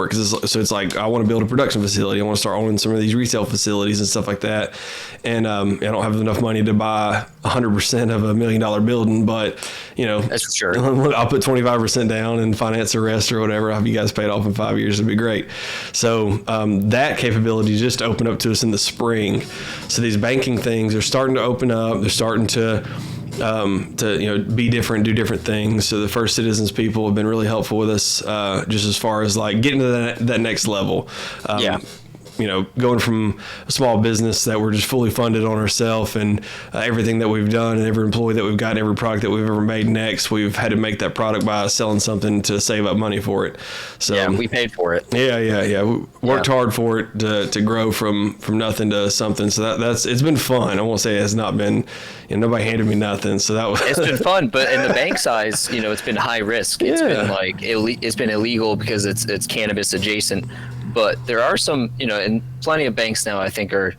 because it's like I want to build a production facility. I want to start owning some of these retail facilities and stuff like that. And I don't have enough money to buy 100% of $1 million building, but that's for sure. I'll put 25% down and finance the rest or whatever. I'll have you guys paid off in 5 years. It'd be great. So that capability just opened up to us in the spring. So these banking things are starting to open up. They're starting to be different, do different things. So the First Citizens people have been really helpful with us, just as far as like getting to that next level. Going from a small business that we're just fully funded on ourselves and everything that we've done and every employee that we've got, every product that we've ever made next, we've had to make that product by selling something to save up money for it. So we paid for it. Yeah. We worked hard for it to grow from nothing to something. So it's been fun. I won't say it has not been, nobody handed me nothing. So that was, it's been fun, but in the bank size, it's been high risk. It's been like, it's been illegal because it's cannabis adjacent. But there are some, and plenty of banks now, I think, are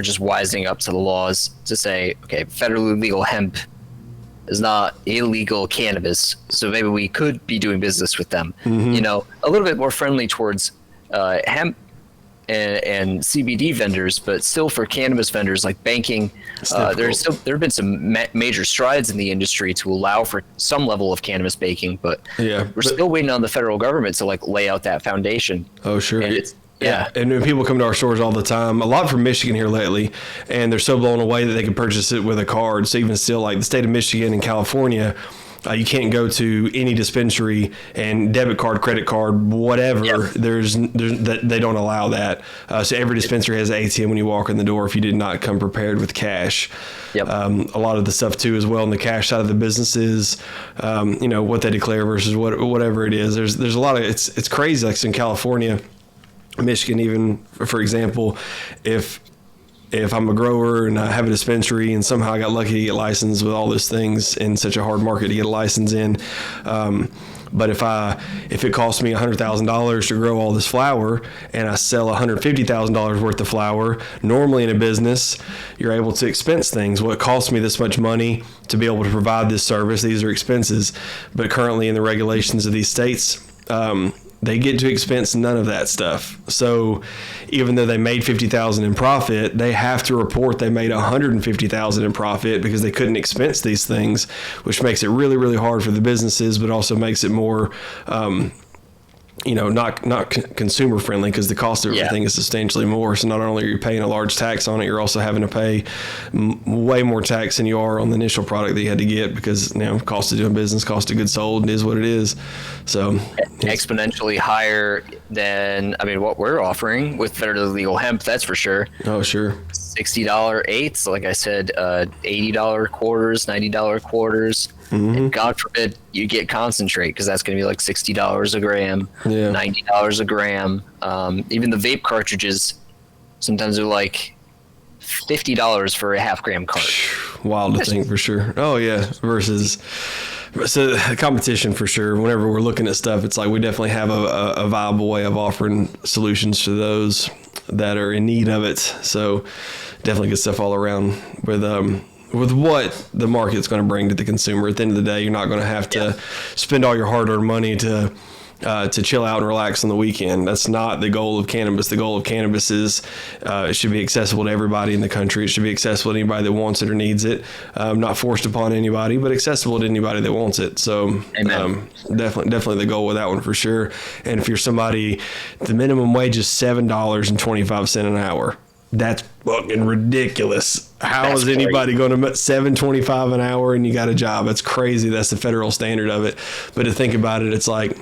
just wising up to the laws to say, okay, federally legal hemp is not illegal cannabis, so maybe we could be doing business with them. Mm-hmm. A little bit more friendly towards hemp and CBD vendors, but still for cannabis vendors like banking, there have been some major strides in the industry to allow for some level of cannabis baking, but we're still waiting on the federal government to like lay out that foundation. Oh, sure. And and people come to our stores all the time, a lot from Michigan here lately, and they're so blown away that they can purchase it with a card. So even still, like the state of Michigan and California, you can't go to any dispensary and debit card, credit card, whatever. They don't allow that. So every dispensary has an ATM when you walk in the door if you did not come prepared with cash. Yep. A lot of the stuff too as well on the cash side of the business is, what they declare versus whatever it is. There's a lot of it's crazy. Like in California, Michigan, even for example, if I'm a grower and I have a dispensary and somehow I got lucky to get licensed with all those things in such a hard market to get a license in. But if it costs me $100,000 to grow all this flower and I sell $150,000 worth of flower, normally in a business, you're able to expense things. Well, it costs me this much money to be able to provide this service. These are expenses. But currently in the regulations of these states, they get to expense none of that stuff. So even though they made $50,000 in profit, they have to report they made $150,000 in profit because they couldn't expense these things, which makes it really, really hard for the businesses, but also makes it more, not consumer friendly because the cost of everything is substantially more. So not only are you paying a large tax on it, you're also having to pay way more tax than you are on the initial product that you had to get because cost of doing business, cost of goods sold is what it is. So exponentially higher than what we're offering with federally legal hemp. That's for sure. Oh, sure. $60 eighths, like I said, $80 quarters, $90 quarters. Mm-hmm. And God forbid you get concentrate because that's going to be like $60 a gram, $90 a gram. Even the vape cartridges, sometimes they're like $50 for a half gram cart. Wild to think for sure. Oh yeah. So the competition for sure, whenever we're looking at stuff, it's like we definitely have a viable way of offering solutions to those that are in need of it. So definitely good stuff all around with what the market's going to bring to the consumer. At the end of the day, you're not going to have to spend all your hard-earned money to chill out and relax on the weekend. That's not the goal of cannabis. The goal of cannabis is it should be accessible to everybody in the country. It should be accessible to anybody that wants it or needs it. Not forced upon anybody, but accessible to anybody that wants it. So definitely the goal with that one for sure. And if you're somebody, the minimum wage is $7.25 an hour. That's fucking ridiculous. How is anybody going to make $7.25 an hour and you got a job? That's crazy. That's the federal standard of it. But to think about it, it's like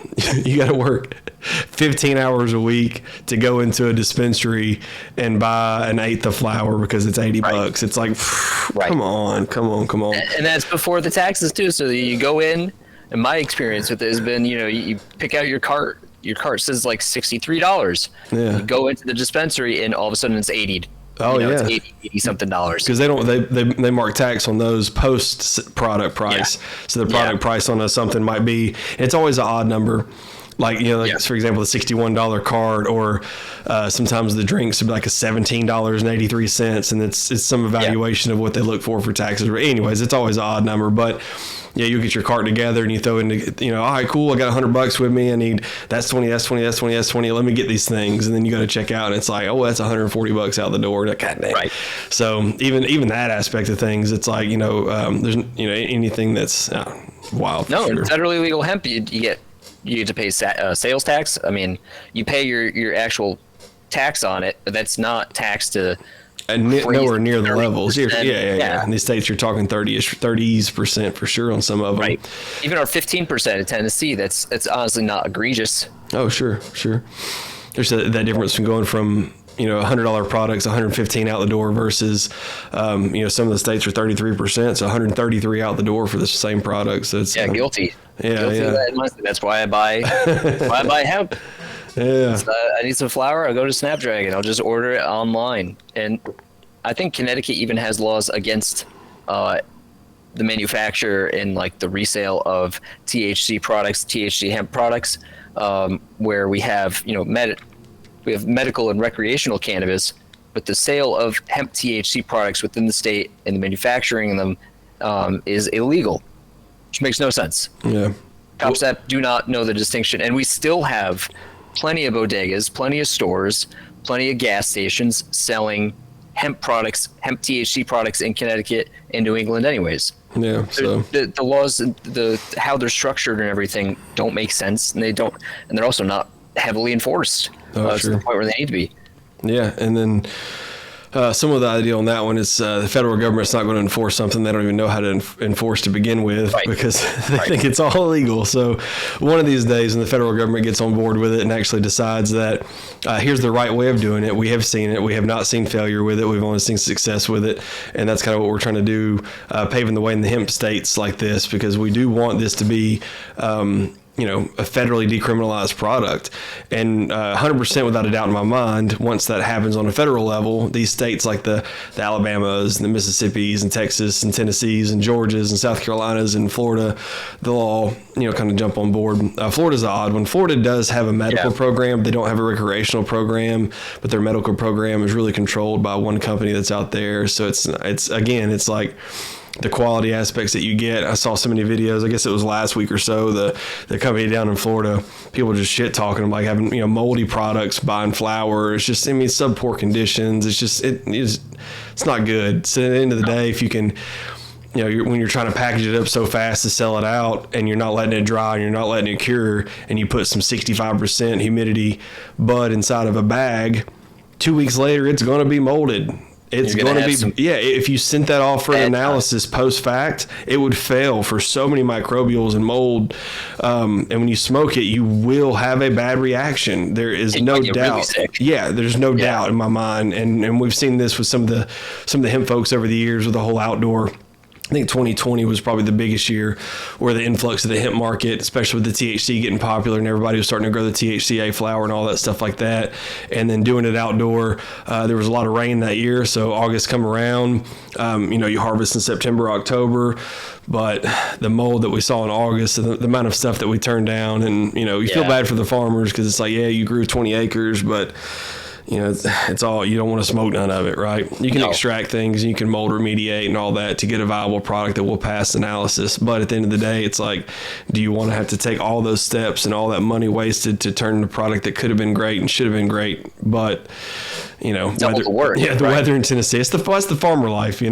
you got to work 15 hours a week to go into a dispensary and buy an eighth of flower because it's $80. It's like, come on. And that's before the taxes too. So you go in, and my experience with it has been, you pick out your cart. Your cart says like $63. Yeah. You go into the dispensary and all of a sudden it's $80. Oh, It's $80 something dollars. Because they mark tax on those post product price. So the product price on something might be, it's always an odd number. Like, for example, the $61 card, or sometimes the drinks would be like a $17.83, and it's some evaluation of what they look for taxes. Anyways, it's always an odd number, but yeah, you get your cart together and you throw in, all right, cool, I got $100 with me. I need that's 20, that's 20, that's 20, that's 20. Let me get these things, and then you go to check out, and it's like, oh, that's $140 out the door. God dang. Right. So even that aspect of things, it's like, there's anything that's wild. No, sure. Federally legal hemp, you get to pay sales tax. I mean, you pay your actual tax on it, but that's not taxed to. And nowhere near the levels. Yeah. In these states, you're talking 30% for sure on some of them. Right. Even our 15% in Tennessee, that's honestly not egregious. Oh, sure. There's that difference from going from $100 products, 115 out the door versus some of the states are 33%, so 133 out the door for the same product. So it's guilty. Yeah, guilty of that. That's why I buy hemp. Yeah. I need some flour, I'll go to Snapdragon. I'll just order it online. And I think Connecticut even has laws against the manufacture and like the resale of THC products, THC hemp products, where we have, we have medical and recreational cannabis, but the sale of hemp THC products within the state and the manufacturing of them is illegal, which makes no sense. Yeah. Cops that do not know the distinction. And we still have plenty of bodegas, plenty of stores, plenty of gas stations selling hemp products, hemp THC products in Connecticut and New England anyways. Yeah. So the laws, how they're structured and everything don't make sense, and they're also not heavily enforced to the point where they need to be. Yeah. And then some of the idea on that one is the federal government's not going to enforce something they don't even know how to enforce to begin with, because they think it's all illegal. So one of these days when the federal government gets on board with it and actually decides that here's the right way of doing it, we have seen it. We have not seen failure with it. We've only seen success with it. And that's kind of what we're trying to do, paving the way in the hemp states like this, because we do want this to be a federally decriminalized product. And 100% without a doubt in my mind, once that happens on a federal level, these states like the Alabamas and the Mississippis and Texas and Tennessees and Georgias and South Carolinas and Florida, they'll all, kind of jump on board. Florida's the odd one. Florida does have a medical program. They don't have a recreational program, but their medical program is really controlled by one company that's out there. So it's like the quality aspects that you get. I saw so many videos, I guess it was last week or so, the company down in Florida, people just shit talking them, like having, moldy products, buying flour. It's just, sub poor conditions. It's just, it's not good. So at the end of the day, if you can, when you're trying to package it up so fast to sell it out and you're not letting it dry and you're not letting it cure, and you put some 65% humidity bud inside of a bag, 2 weeks later, it's going to be molded. It's going to be, if you sent that off for an analysis post fact, it would fail for so many microbials and mold. And when you smoke it, you will have a bad reaction. There is no doubt. Really there's no doubt in my mind. And we've seen this with some of the hemp folks over the years with the whole outdoor. I think 2020 was probably the biggest year where the influx of the hemp market, especially with the THC getting popular and everybody was starting to grow the THCA flower and all that stuff like that. And then doing it outdoor, there was a lot of rain that year. So August come around, you harvest in September, October, but the mold that we saw in August, the amount of stuff that we turned down, and, you feel bad for the farmers because it's like, you grew 20 acres, but it's all, you don't want to smoke none of it, right? You can extract things, and you can mold remediate and all that to get a viable product that will pass analysis. But at the end of the day, it's like, do you want to have to take all those steps and all that money wasted to turn the product that could have been great and should have been great, but the weather in Tennessee, it's the farmer life,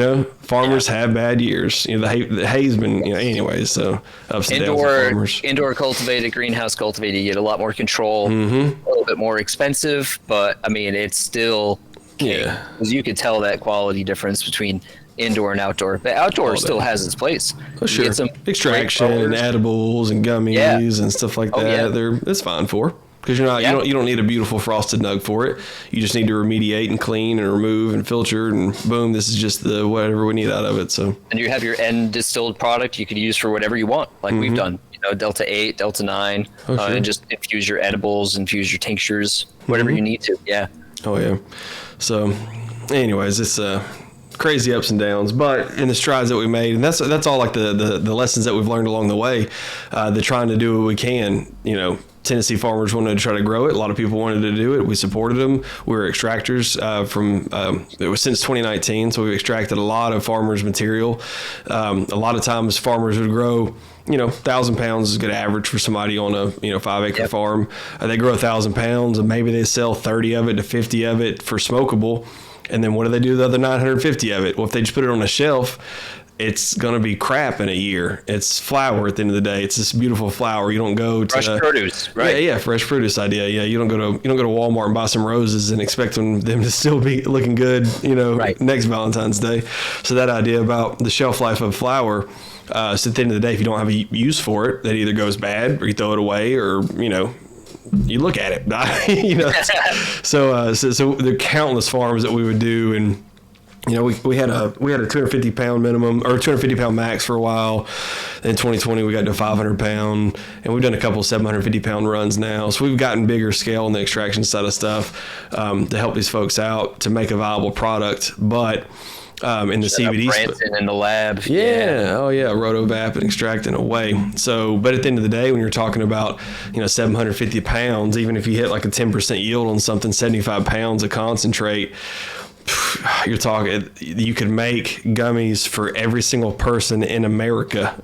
farmers have bad years, the hay's been, anyways, so ups and downs for farmers. Indoor cultivated, greenhouse cultivated, you get a lot more control, a little bit more expensive, but it's still, because you could tell that quality difference between indoor and outdoor. But outdoor still has its place. Oh, sure. Get some extraction and edibles and gummies and stuff like that. It's fine for. Because you don't need a beautiful frosted nug for it. You just need to remediate and clean and remove and filter, and boom, this is just the whatever we need out of it. So, and you have your end distilled product you could use for whatever you want, like we've done. Delta 8, Delta 9, and just infuse your edibles, infuse your tinctures, whatever you need to. Yeah. Oh yeah. So, anyways, it's crazy ups and downs, but in the strides that we made, and that's all like the lessons that we've learned along the way, the trying to do what we can, Tennessee farmers wanted to try to grow it. A lot of people wanted to do it. We supported them. We were extractors it was since 2019. So we've extracted a lot of farmers' material. A lot of times farmers would grow, 1,000 pounds is a good average for somebody on a 5-acre farm. They grow 1,000 pounds and maybe they sell 30 of it to 50 of it for smokable. And then what do they do with the other 950 of it? Well, if they just put it on a shelf, it's going to be crap in a year. It's flour at the end of the day. It's this beautiful flour. You don't go to fresh produce, right? Yeah, fresh produce idea. Yeah, you don't go to Walmart and buy some roses and expect them to still be looking good, next Valentine's Day. So that idea about the shelf life of flour, so at the end of the day, if you don't have a use for it, that either goes bad or you throw it away or, you look at it. So there are countless farms that we would do, and we had a 250 pound minimum or 250 pound max for a while. In 2020, we got to 500 pound, and we've done a couple 750 pound runs now. So we've gotten bigger scale on the extraction side of stuff to help these folks out to make a viable product. But in the CBD Branson in the lab. Yeah. Oh yeah. Rotovap and extracting away. So, but at the end of the day, when you're talking about, 750 pounds, even if you hit like a 10% yield on something, 75 pounds of concentrate, you're talking, you could make gummies for every single person in America.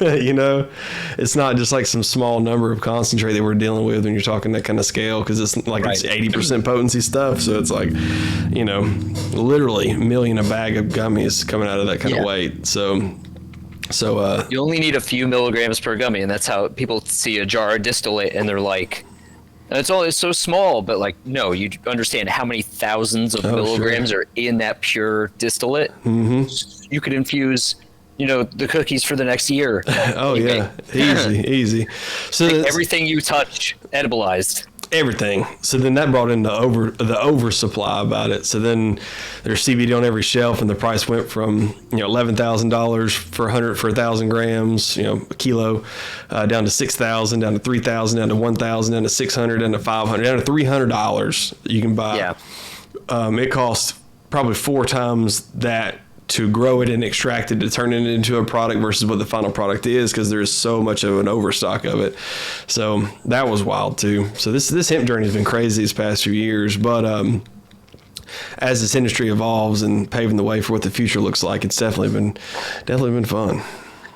It's not just like some small number of concentrate that we're dealing with when you're talking that kind of scale, because it's like It's 80% potency stuff. So it's like, literally a million a bag of gummies coming out of that kind of weight. So you only need a few milligrams per gummy, and that's how people see a jar of distillate and they're like, it's so small, but no, you understand how many thousands of milligrams are in that pure distillate. Mm-hmm. You could infuse, the cookies for the next year. Oh yeah, easy. So everything you touch, edibilized. Everything. So then that brought in the oversupply about it. So then there's CBD on every shelf, and the price went from $11,000 for 1,000 grams, a kilo, down to $6,000, down to $3,000, down to $1,000, down to $600, down to $500, down to $300 you can buy. Yeah. It costs probably 4 times that to grow it and extract it to turn it into a product versus what the final product is, because there's so much of an overstock of it. So that was wild too. So this hemp journey has been crazy these past few years, but as this industry evolves and paving the way for what the future looks like, it's definitely been fun.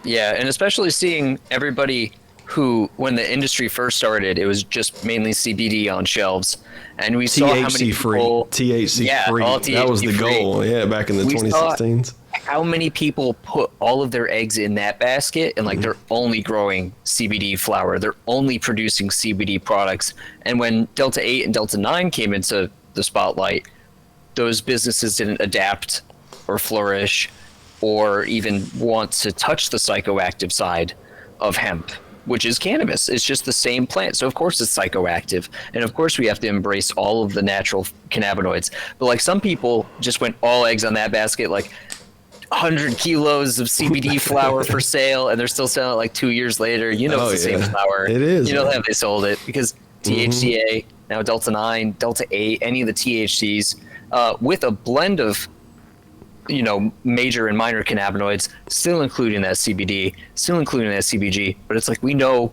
Yeah, and especially seeing everybody who, when the industry first started, it was just mainly CBD on shelves, and we saw how many people, THC free. That was the goal. Yeah, back in the 2016s. How many people put all of their eggs in that basket, and they're only growing CBD flower, they're only producing CBD products. And when Delta 8 and Delta 9 came into the spotlight, those businesses didn't adapt or flourish or even want to touch the psychoactive side of hemp, which is cannabis. It's just the same plant. So of course it's psychoactive. And of course we have to embrace all of the natural cannabinoids. But some people just went all eggs on that basket, 100 kilos of CBD flower for sale, and they're still selling it 2 years later. It's the same flower. It is. You know how they sold it, because THCA, now Delta 9, Delta 8, any of the THCs, with a blend of major and minor cannabinoids, still including that CBD, still including that CBG, but it's we know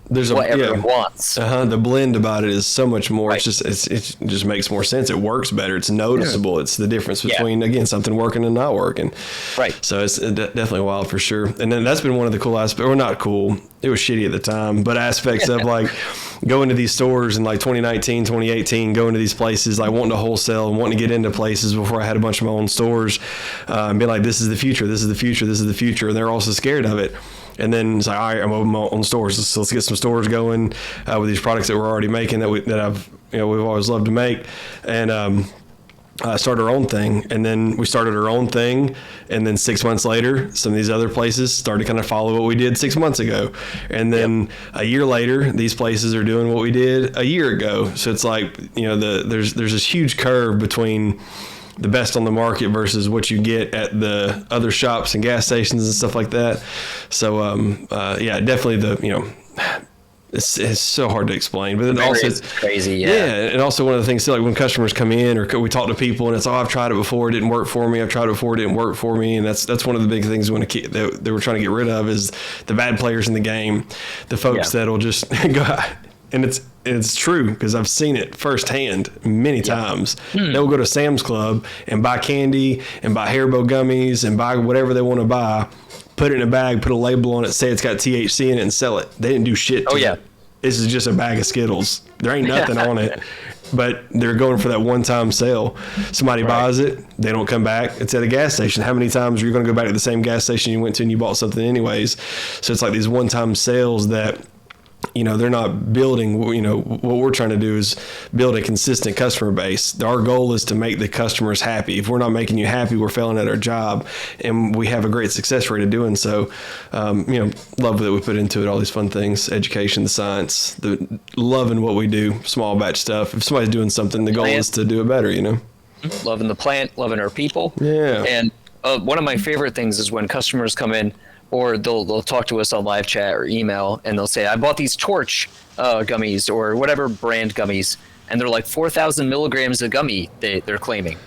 there's what everyone wants. The blend about it is so much more. Right. It just makes more sense. It works better. It's noticeable. It's the difference between again something working and not working. Right. So it's definitely wild for sure. And then that's been one of the cool aspects, or not cool. It was shitty at the time, but aspects of going to these stores in 2019, 2018, going to these places, wanting to wholesale and wanting to get into places before I had a bunch of my own stores, and be this is the future, this is the future, this is the future. And they're also scared of it. And then it's all right, I'm opening my own stores. So let's get some stores going with these products that we're already making that we've always loved to make. And start our own thing. And then we started our own thing. And then 6 months later, some of these other places started to kind of follow what we did 6 months ago. And then a year later, these places are doing what we did a year ago. So it's there's this huge curve between the best on the market versus what you get at the other shops and gas stations and stuff like that. So, definitely it's so hard to explain, but then also it's crazy. Yeah. And also one of the things too, when customers come in or we talk to people and it's, I've tried it before, it didn't work for me. I've tried it before, it didn't work for me. And that's one of the big things we want to keep, that we're trying to get rid of, is the bad players in the game, the folks that'll just go out and it's true because I've seen it firsthand many times. They'll go to Sam's Club and buy candy and buy Haribo gummies and buy whatever they want to buy, put it in a bag, put a label on it, say it's got THC in it, and sell it. They didn't do shit to it. This is just a bag of Skittles. There ain't nothing on it. But they're going for that one-time sale. Somebody buys it, they don't come back. It's at a gas station. How many times are you going to go back to the same gas station you went to and you bought something anyways? So it's like these one-time sales that, you know, they're not building. You know, what we're trying to do is build a consistent customer base. Our goal is to make the customers happy. If we're not making you happy, we're failing at our job, and we have a great success rate of doing so. You know, love that we put into it all these fun things, education, the science, the loving what we do, small batch stuff. If somebody's doing something, the goal is to do it better, you know. Loving the plant, loving our people. Yeah. And one of my favorite things is when customers come in, or they'll talk to us on live chat or email, and they'll say, I bought these Torch gummies or whatever brand gummies, and they're like 4,000 milligrams of gummy they're claiming.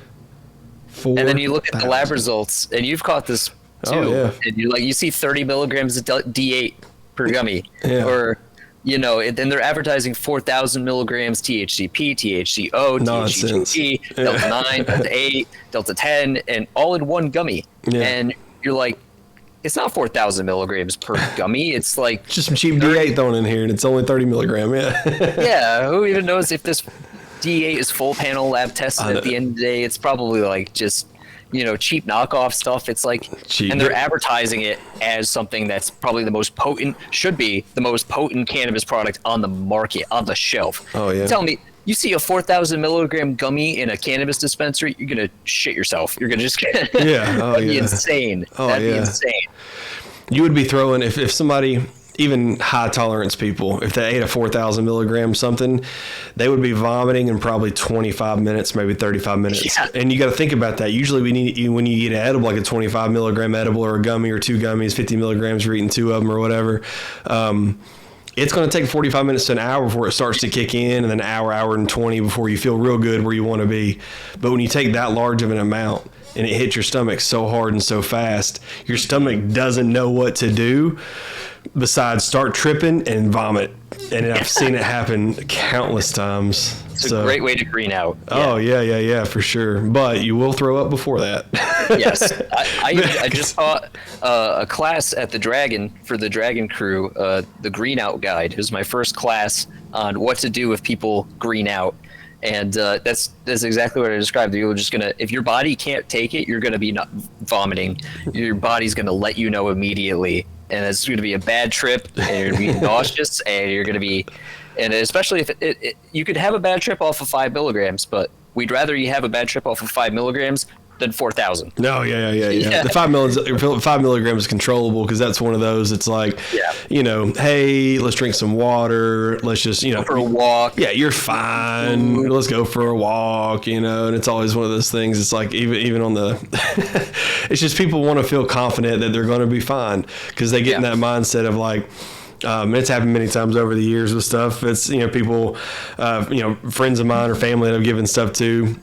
And then you look at the lab results, and you've caught this too, and you see 30 milligrams of D8 per gummy, or, you know, and they're advertising 4,000 milligrams THCP, THCO, THCG, Delta 9, Delta 8, Delta 10, and all in one gummy. And you're like, it's not 4,000 milligrams per gummy. It's like just some cheap D8 thrown in here, and it's only 30 milligram. Yeah. Who even knows if this D8 is full panel lab tested at the end of the day? It's probably like just, you know, cheap knockoff stuff. It's like, and they're advertising it as something that's probably the most potent, should be the most potent cannabis product on the market, on the shelf. Oh yeah. Tell me, you see a 4,000 milligram gummy in a cannabis dispensary, you're gonna shit yourself. You're gonna just that'd be insane. That'd be insane. You would be throwing if somebody, even high tolerance people, if they ate a 4,000 milligram something, they would be vomiting in probably 25 minutes, maybe 35 minutes. Yeah. And you got to think about that. Usually when you eat an edible, like a 25 milligram edible or a gummy or two gummies, 50 milligrams, you're eating two of them or whatever. It's going to take 45 minutes to an hour before it starts to kick in, and then an hour and 20 before you feel real good where you want to be. But when you take that large of an amount and it hits your stomach so hard and so fast, your stomach doesn't know what to do besides start tripping and vomit. And I've seen it happen countless times. It's a great way to green out. Oh, yeah, for sure. But you will throw up before that. Yes. I just taught a class at the Dragon for the Dragon crew, the Green Out Guide. It was my first class on what to do if people green out. And that's exactly what I described. You're just going to, if your body can't take it, you're going to be not vomiting. Your body's going to let you know immediately. And it's going to be a bad trip, and you're going to be nauseous, and you're going to be, and especially if you could have a bad trip off of 5 milligrams, but we'd rather you have a bad trip off of 5 milligrams than 4,000. No, yeah. The 5 milligrams is controllable because that's one of those. It's like, you know, hey, let's drink some water. Let's just, you know, go for a walk. Yeah, you're fine. Let's go for a walk. You know, and it's always one of those things. It's like even on the, it's just people want to feel confident that they're going to be fine because they get in that mindset of like. It's happened many times over the years with stuff. It's, you know, people, you know, friends of mine or family that I've given stuff to.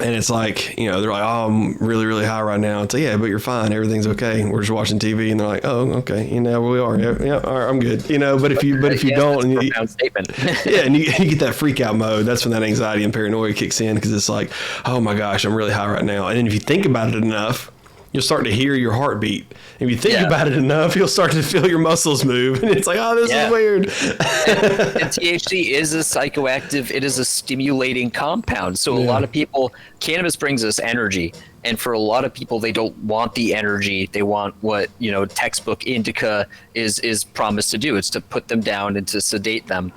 And it's like, you know, they're like, oh, I'm really, really high right now. It's like, yeah, but you're fine. Everything's okay. We're just watching TV. And they're like, oh, okay. You know, we are. Yeah, all right, I'm good. You know, but if you don't, and you and you get that freak out mode, that's when that anxiety and paranoia kicks in because it's like, oh my gosh, I'm really high right now. And then if you think about it enough, you'll start to hear your heartbeat. If you think about it enough, you'll start to feel your muscles move. And it's like, oh, this is weird. And THC is a psychoactive, it is a stimulating compound. So a lot of people, cannabis brings us energy. And for a lot of people, they don't want the energy. They want what, you know, textbook indica is promised to do. It's to put them down and to sedate them.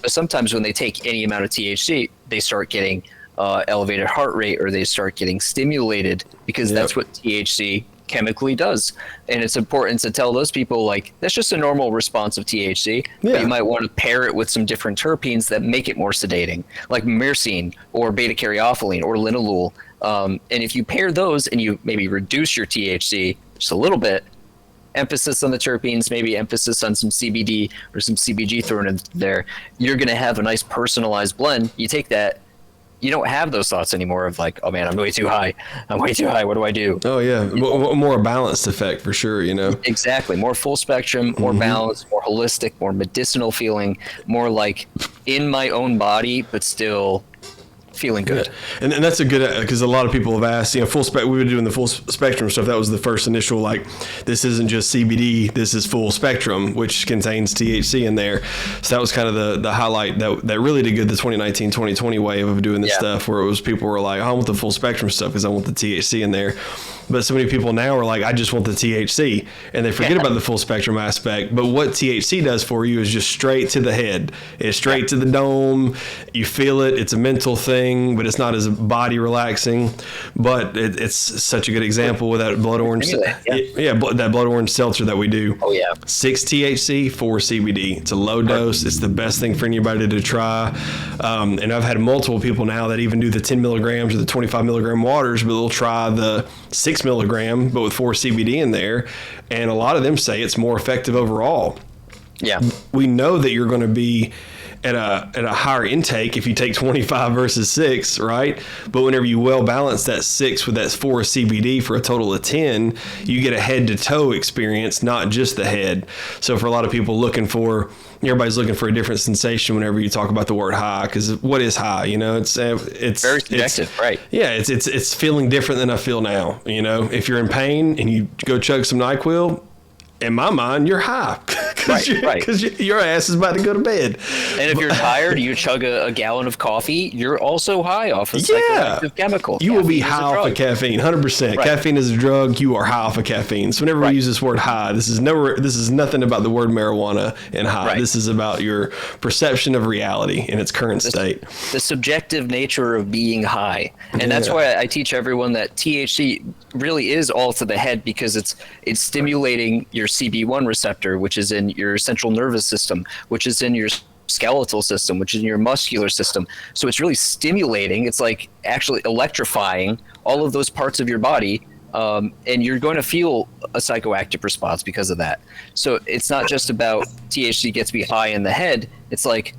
But sometimes when they take any amount of THC, they start getting elevated heart rate, or they start getting stimulated because that's what THC chemically does. And it's important to tell those people, like, that's just a normal response of THC. But you might want to pair it with some different terpenes that make it more sedating, like myrcene or beta caryophyllene or linalool. And if you pair those and you maybe reduce your THC just a little bit, emphasis on the terpenes, maybe emphasis on some CBD or some CBG thrown in there, you're going to have a nice personalized blend. You take that you don't have those thoughts anymore of like, oh man, I'm way too high. I'm way too high. What do I do? Oh yeah, more balanced effect for sure. Exactly. More full spectrum, more balanced, more holistic, more medicinal feeling, more like in my own body, but still feeling good. Yeah. And that's a good, because a lot of people have asked, full spec, we were doing the full spectrum stuff. That was the first initial, like, this isn't just CBD, this is full spectrum, which contains THC in there. So that was kind of the highlight that really did good, the 2019, 2020 wave of doing this stuff, where it was people were like, oh, I want the full spectrum stuff because I want the THC in there. But so many people now are like, I just want the THC, and they forget about the full spectrum aspect. But what THC does for you is just straight to the head. It's straight to the dome. You feel it. It's a mental thing, but it's not as body relaxing. But it's such a good example with that blood orange. That blood orange seltzer that we do. Oh yeah. 6 THC, 4 CBD. It's a low dose. It's the best thing for anybody to try. And I've had multiple people now that even do the 10 milligrams or the 25 milligram waters, but they'll try the 6 milligram, but with 4 CBD in there. And a lot of them say it's more effective overall. Yeah. We know that you're going to be at a higher intake if you take 25 versus 6, right? But whenever you well balance that 6 with that 4 CBD for a total of 10, you get a head to toe experience, not just the head. So for a lot of people everybody's looking for a different sensation whenever you talk about the word high, because what is high? It's very subjective, right? Yeah, it's feeling different than I feel now. If you're in pain and you go chug some NyQuil, in my mind, you're high because your ass is about to go to bed. And if you're tired, you chug a gallon of coffee, you're also high off a psychoactive chemical. You will be high off of caffeine, 100%. Right. Caffeine is a drug. You are high off of caffeine. So whenever we use this word high, this is nothing about the word marijuana and high. Right. This is about your perception of reality in its current state. The subjective nature of being high. And that's why I teach everyone that THC really is all to the head, because it's stimulating your CB1 receptor, which is in your central nervous system, which is in your skeletal system, which is in your muscular system. So it's really stimulating. It's like actually electrifying all of those parts of your body. And you're going to feel a psychoactive response because of that. So it's not just about THC gets me high in the head. It's like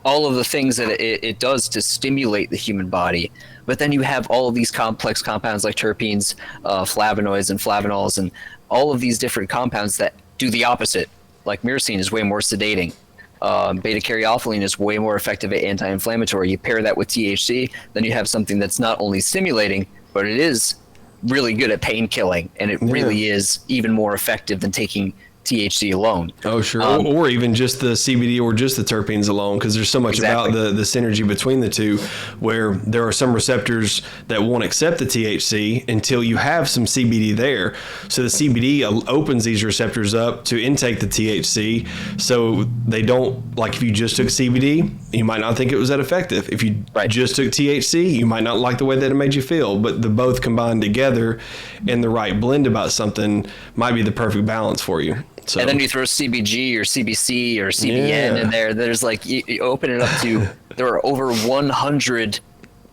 all of the things that it does to stimulate the human body. But then you have all of these complex compounds like terpenes, flavonoids and flavanols, and all of these different compounds that do the opposite. Like myrcene is way more sedating. Beta-caryophyllene is way more effective at anti-inflammatory. You pair that with THC, then you have something that's not only stimulating, but it is really good at pain killing, and it really is even more effective than taking THC alone. Oh, sure. Or even just the CBD or just the terpenes alone, because there's so much about the synergy between the two, where there are some receptors that won't accept the THC until you have some CBD there. So the CBD opens these receptors up to intake the THC, so they don't, like if you just took CBD, you might not think it was that effective. If you just took THC, you might not like the way that it made you feel, but the both combined together in the right blend about something might be the perfect balance for you. So. And then you throw CBG or CBC or CBN in there. There's like, you open it up to, there are over 100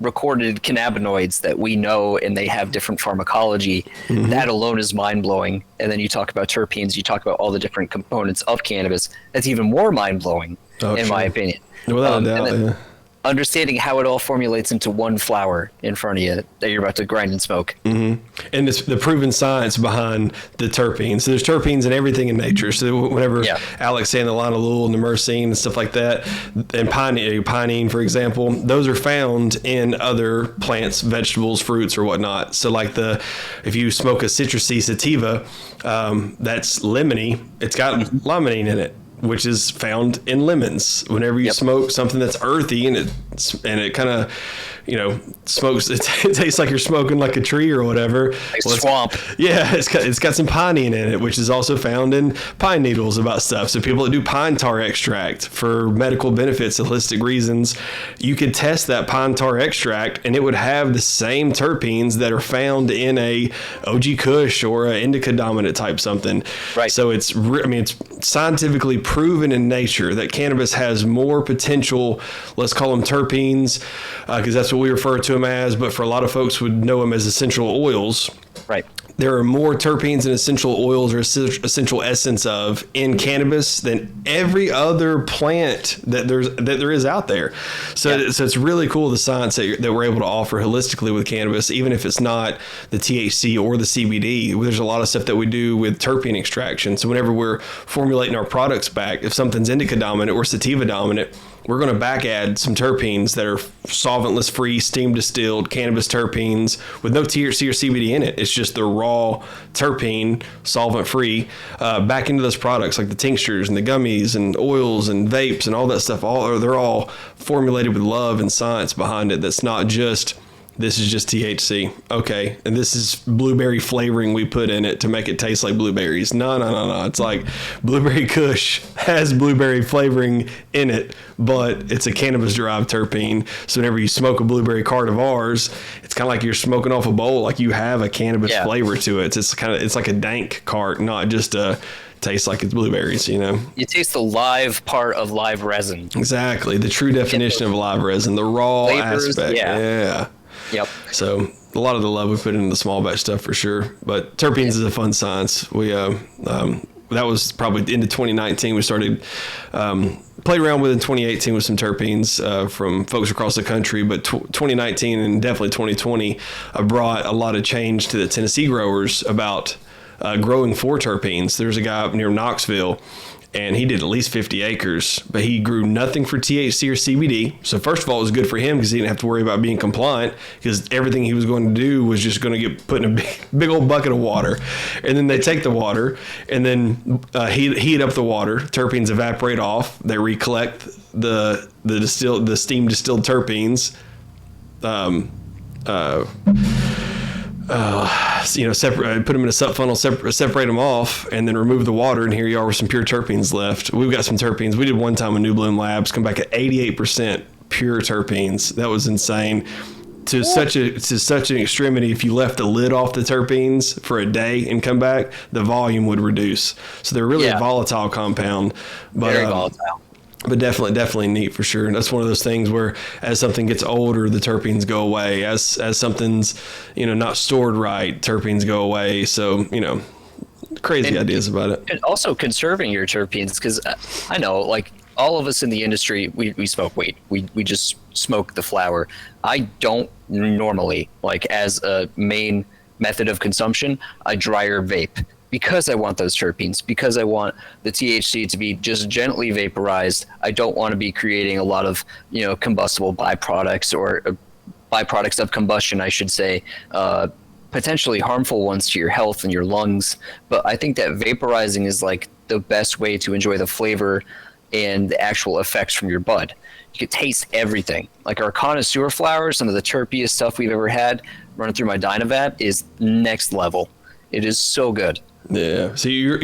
recorded cannabinoids that we know, and they have different pharmacology. That alone is mind-blowing. And then you talk about terpenes, you talk about all the different components of cannabis. That's even more mind-blowing, in my opinion. Without a doubt, understanding how it all formulates into one flower in front of you that you're about to grind and smoke. And it's the proven science behind the terpenes. So there's terpenes in everything in nature. So whenever Alec's saying the linalool and the myrcene and stuff like that, and pinene, for example, those are found in other plants, vegetables, fruits, or whatnot. So like if you smoke a citrusy sativa, that's lemony, it's got limonene in it, which is found in lemons. Whenever you smoke something that's earthy and it kind of, smokes, it tastes like you're smoking like a tree or whatever. Like swamp. Yeah, it's got some pinene in it, which is also found in pine needles about stuff. So people that do pine tar extract for medical benefits, holistic reasons, you could test that pine tar extract and it would have the same terpenes that are found in a OG Kush or an indica dominant type something. Right. So it's scientifically proven in nature that cannabis has more potential, let's call them terpenes, because that's what we refer to them as, but for a lot of folks would know them as essential oils. Right. there are more terpenes and essential oils or essential essence of in cannabis than every other plant that there is out there. So it's really cool, the science that we're able to offer holistically with cannabis, even if it's not the THC or the CBD. There's a lot of stuff that we do with terpene extraction. So whenever we're formulating our products back, if something's indica dominant or sativa dominant, we're going to back add some terpenes that are solventless free, steam distilled cannabis terpenes with no THC or CBD in it. It's just the raw terpene, solvent free, back into those products like the tinctures and the gummies and oils and vapes and all that stuff. They're all formulated with love and science behind it. That's not just, this is just THC. Okay. And this is blueberry flavoring we put in it to make it taste like blueberries. No. It's like Blueberry Kush has blueberry flavoring in it, but it's a cannabis derived terpene. So whenever you smoke a blueberry cart of ours, it's kind of like you're smoking off a bowl, like you have a cannabis flavor to it. It's like a dank cart, not just tastes like it's blueberries, you know. You taste the live part of live resin. Exactly. The true definition of live resin, the raw flavors, aspect. Yeah. Yep. So a lot of the love we put into the small batch stuff for sure. But terpenes is a fun science. We that was probably into 2019. We started played around with in 2018 with some terpenes from folks across the country. But 2019 and definitely 2020 brought a lot of change to the Tennessee growers about growing for terpenes. There's a guy up near Knoxville, and he did at least 50 acres, but he grew nothing for THC or CBD. So first of all, it was good for him because he didn't have to worry about being compliant, because everything he was going to do was just going to get put in a big old bucket of water. And then they take the water and then heat up the water. Terpenes evaporate off. They recollect the steam distilled terpenes. Put them in a sub funnel, separate them off, and then remove the water. And here you are with some pure terpenes left. We've got some terpenes. We did one time in New Bloom Labs, come back at 88% pure terpenes. That was insane. To such an extremity, if you left the lid off the terpenes for a day and come back, the volume would reduce. So they're really a volatile compound. But, very volatile. But definitely neat for sure. And that's one of those things where as something gets older, the terpenes go away. As something's, not stored right, terpenes go away. So, crazy ideas about it. And also conserving your terpenes, because I know, like, all of us in the industry, we smoke weed. We just smoke the flower. I don't normally, like, as a main method of consumption, I dryer vape, because I want those terpenes, because I want the THC to be just gently vaporized. I don't want to be creating a lot of, combustible byproducts, or byproducts of combustion, I should say, potentially harmful ones to your health and your lungs. But I think that vaporizing is like the best way to enjoy the flavor and the actual effects from your bud. You can taste everything. Like our connoisseur flowers, some of the terpiest stuff we've ever had running through my Dynavap is next level. It is so good. Yeah. So you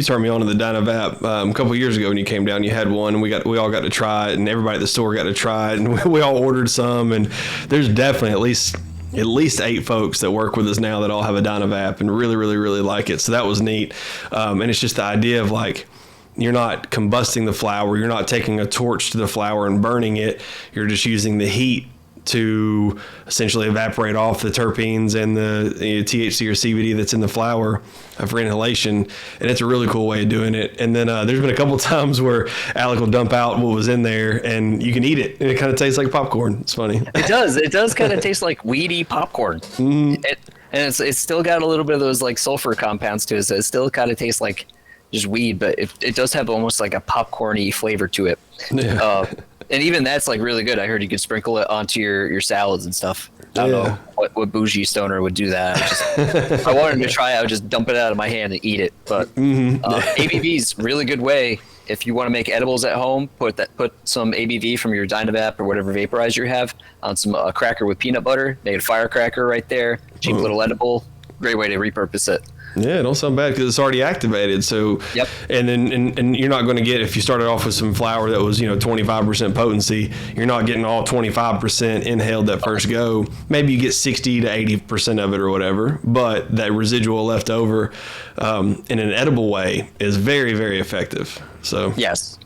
turned me on to the Dynavap a couple of years ago when you came down. You had one, and we all got to try it, and everybody at the store got to try it, and we all ordered some. And there's definitely at least 8 folks that work with us now that all have a Dynavap and really, really, really like it. So that was neat. And it's just the idea of, like, you're not combusting the flower, you're not taking a torch to the flower and burning it. You're just using the heat to essentially evaporate off the terpenes and the THC or CBD that's in the flower for inhalation. And it's a really cool way of doing it. And then there's been a couple of times where Alec will dump out what was in there, and you can eat it, and it kind of tastes like popcorn. It's funny. It does kind of taste like weedy popcorn. And it's still got a little bit of those, like, sulfur compounds to it, so it still kind of tastes like just weed, but it does have almost like a popcorny flavor to it. Yeah. And even that's, like, really good. I heard you could sprinkle it onto your salads and stuff. I don't know what bougie stoner would do that. If I wanted to try it, I would just dump it out of my hand and eat it. But ABV is really good way. If you want to make edibles at home, put some ABV from your Dynavap or whatever vaporizer you have on some cracker with peanut butter. Make a firecracker right there. Cheap little edible. Great way to repurpose it. Yeah, it don't sound bad because it's already activated. So, and then and you're not going to get, if you started off with some flower that was 25% potency, you're not getting all 25% inhaled that first go. Maybe you get 60 to 80% of it or whatever, but that residual left over in an edible way is very, very effective. So yes.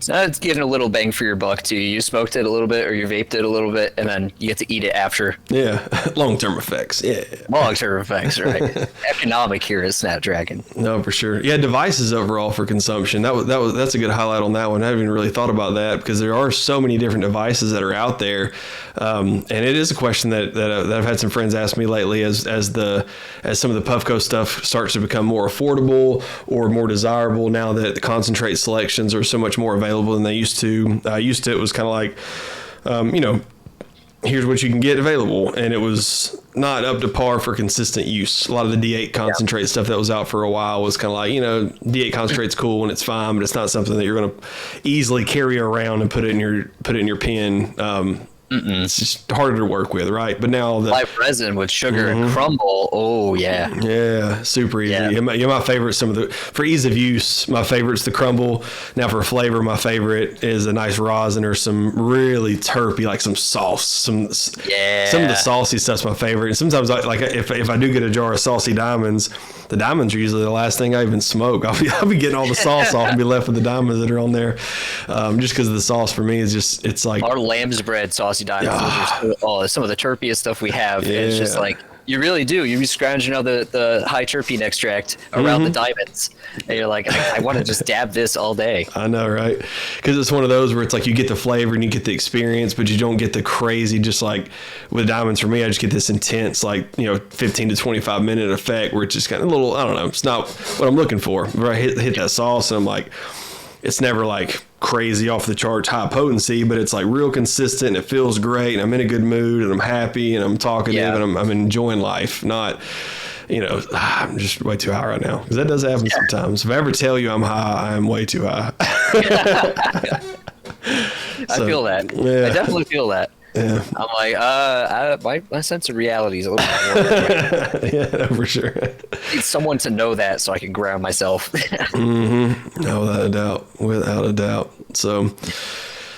So now it's getting a little bang for your buck too. You smoked it a little bit or you vaped it a little bit, and then you get to eat it after. Yeah, long-term effects. Yeah, long-term effects, right? Economic here at Snapdragon. No, for sure. Yeah, devices overall for consumption. That's a good highlight on that one. I haven't even really thought about that because there are so many different devices that are out there, and it is a question that I've had some friends ask me lately as some of the Puffco stuff starts to become more affordable or more desirable now that the concentrate selections are so much more available than they used to. It was kind of like, here's what you can get available, and it was not up to par for consistent use. A lot of the D8 concentrate stuff that was out for a while was kind of like, D8 concentrate's cool and it's fine, but it's not something that you're going to easily carry around and put it in your pen. It's just harder to work with, right? But now the live resin with sugar and crumble. Oh yeah, super easy. Yeah. My favorite, for ease of use, my favorite's the crumble. Now for flavor, my favorite is a nice rosin or some really terpy, like some sauce. Some of the saucy stuff's my favorite. And sometimes if I do get a jar of saucy diamonds, the diamonds are usually the last thing I even smoke. I'll be getting all the sauce off and be left with the diamonds that are on there, just because the sauce for me is just, it's like our lamb's bread saucy diamonds. Are some of the terpiest stuff we have. Yeah. It's just like you really do. You be scrounging out the high terpene extract around the diamonds, and you're like, I want to just dab this all day. I know, right? Because it's one of those where it's like you get the flavor and you get the experience, but you don't get the crazy. Just like with diamonds, for me, I just get this intense, 15 to 25 minute effect where it's just kind of a little. I don't know. It's not what I'm looking for. Where I hit that sauce, and I'm like, it's never like crazy off the charts high potency, but it's like real consistent and it feels great and I'm in a good mood and I'm happy and I'm talkative and I'm enjoying life. Not, I'm just way too high right now, because that does happen sometimes. If I ever tell you I'm high, I'm way too high. I feel that. Yeah. I definitely feel that. Yeah. I'm like, my sense of reality is a little bit more. Yeah, no, for sure. I need someone to know that so I can ground myself. No, without a doubt. So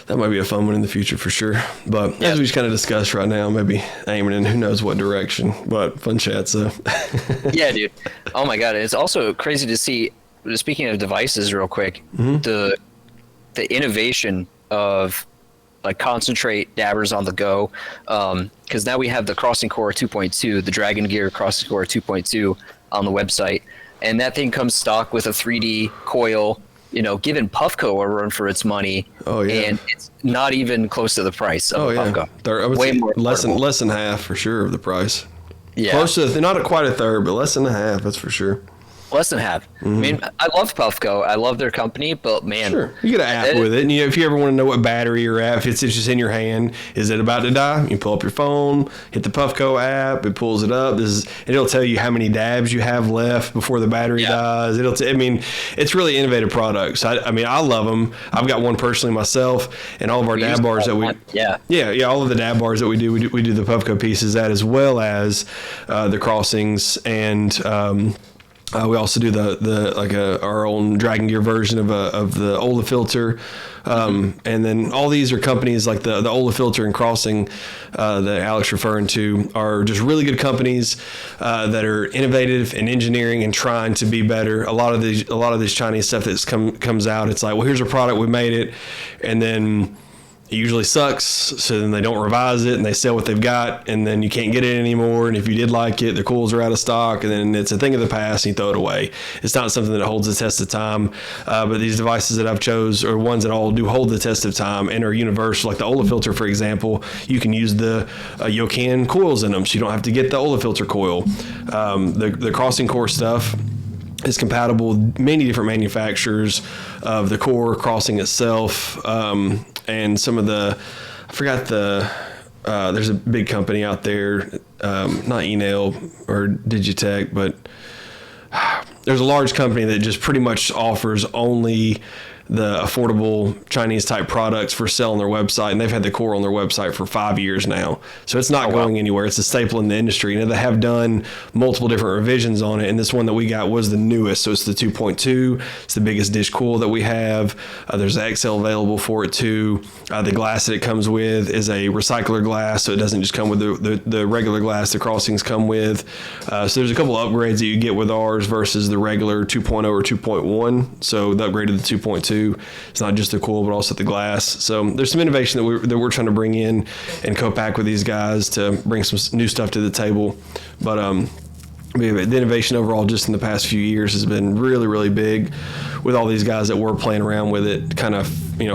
that might be a fun one in the future for sure. But as we just kind of discussed right now, maybe aiming in who knows what direction. But fun chat, so. Yeah, dude. Oh my God. It's also crazy to see, speaking of devices real quick, the innovation of like concentrate dabbers on the go, because now we have the Crossing Core 2.2, the Dragon Gear Crossing Core 2.2 on the website, and that thing comes stock with a 3D coil, giving Puffco a run for its money. Oh yeah, and it's not even close to the price of Puffco. I would say more less than half for sure of the price. Yeah, close to not quite a third, but less than a half. That's for sure. Less than half. I mean, I love Puffco. I love their company, but man. Sure. You get an app with it. And if you ever want to know what battery you're at, if it's just in your hand, is it about to die? You pull up your phone, hit the Puffco app, it pulls it up. It'll tell you how many dabs you have left before the battery dies. It's really innovative products. I love them. I've got one personally myself, and all of our dab bars that we all of the dab bars that we do the Puffco pieces at, as well as the crossings, and we also do our own Dragon Gear version of the Ola filter, and then all these are companies like the Ola filter and Crossing that Alec's referring to are just really good companies that are innovative in engineering and trying to be better. A lot of this Chinese stuff that comes out, it's like, well, here's a product, we made it, and then it usually sucks, so then they don't revise it and they sell what they've got, and then you can't get it anymore. And if you did like it, the coils are out of stock, and then it's a thing of the past and you throw it away. It's not something that holds the test of time. But these devices that I've chose are ones that all do hold the test of time and are universal. Like the Ola filter, for example, you can use the Yokan coils in them, so you don't have to get the Ola filter coil. The Crossing Core stuff is compatible with many different manufacturers of the core crossing itself, and some of the, I forgot there's a big company out there, not Enel or Digitech, but there's a large company that just pretty much offers only the affordable Chinese type products for sale on their website, and they've had the core on their website for 5 years now. So it's not going anywhere. It's a staple in the industry. And they have done multiple different revisions on it, and this one that we got was the newest. So it's the 2.2. It's the biggest dish coil that we have. There's an XL available for it too. The glass that it comes with is a recycler glass, so it doesn't just come with the regular glass the crossings come with. So there's a couple of upgrades that you get with ours versus the regular 2.0 or 2.1. So the upgrade to the 2.2 too. It's not just the coil, but also the glass. So there's some innovation that we're trying to bring in and co-pack with these guys to bring some new stuff to the table. But the innovation overall just in the past few years has been really, really big with all these guys that were playing around with it kind of,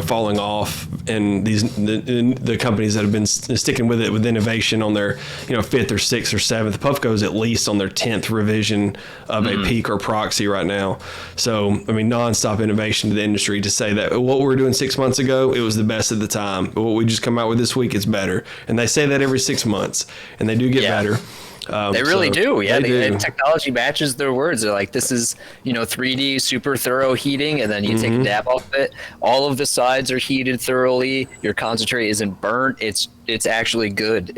falling off, and the companies that have been sticking with it with innovation on their, 5th or 6th or 7th. Puffco's at least on their 10th revision of a peak or proxy right now. So, nonstop innovation to the industry to say that what we were doing 6 months ago, it was the best at the time. But what we just come out with this week, it's better. And they say that every 6 months, and they do get better. They really do. Yeah, do. Technology matches their words. They're like, this is, 3D super thorough heating, and then you take a dab off it. All of the sides are heated thoroughly. Your concentrate isn't burnt. It's actually good.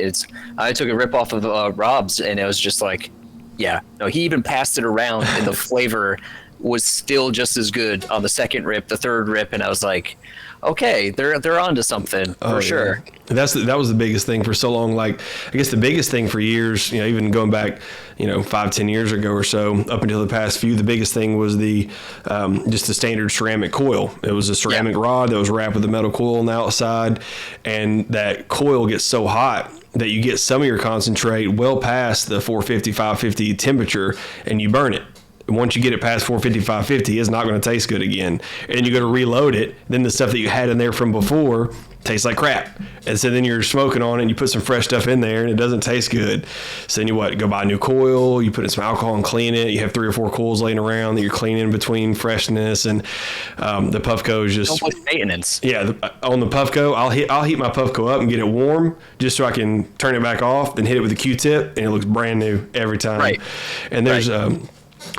I took a rip off of Rob's, and it was just like, he even passed it around, and the flavor was still just as good on the second rip, the third rip, and I was like, okay, they're onto something for sure. Yeah. That was the biggest thing for so long. Like, I guess the biggest thing for years, even going back, 5-10 years ago or so, up until the past few, the biggest thing was just the standard ceramic coil. It was a ceramic rod that was wrapped with a metal coil on the outside, and that coil gets so hot that you get some of your concentrate well past the 450, 550 temperature, and you burn it. Once you get it past 450, 550, it's not going to taste good again. And you go to reload it, then the stuff that you had in there from before tastes like crap. And so then you're smoking on it, and you put some fresh stuff in there, and it doesn't taste good. So then you go buy a new coil, you put in some alcohol and clean it. You have 3 or 4 coils laying around that you're cleaning between freshness. And the Puffco is just maintenance. Yeah, on the Puffco, I'll heat my Puffco up and get it warm just so I can turn it back off, then hit it with a Q-tip, and it looks brand new every time. Right. And there's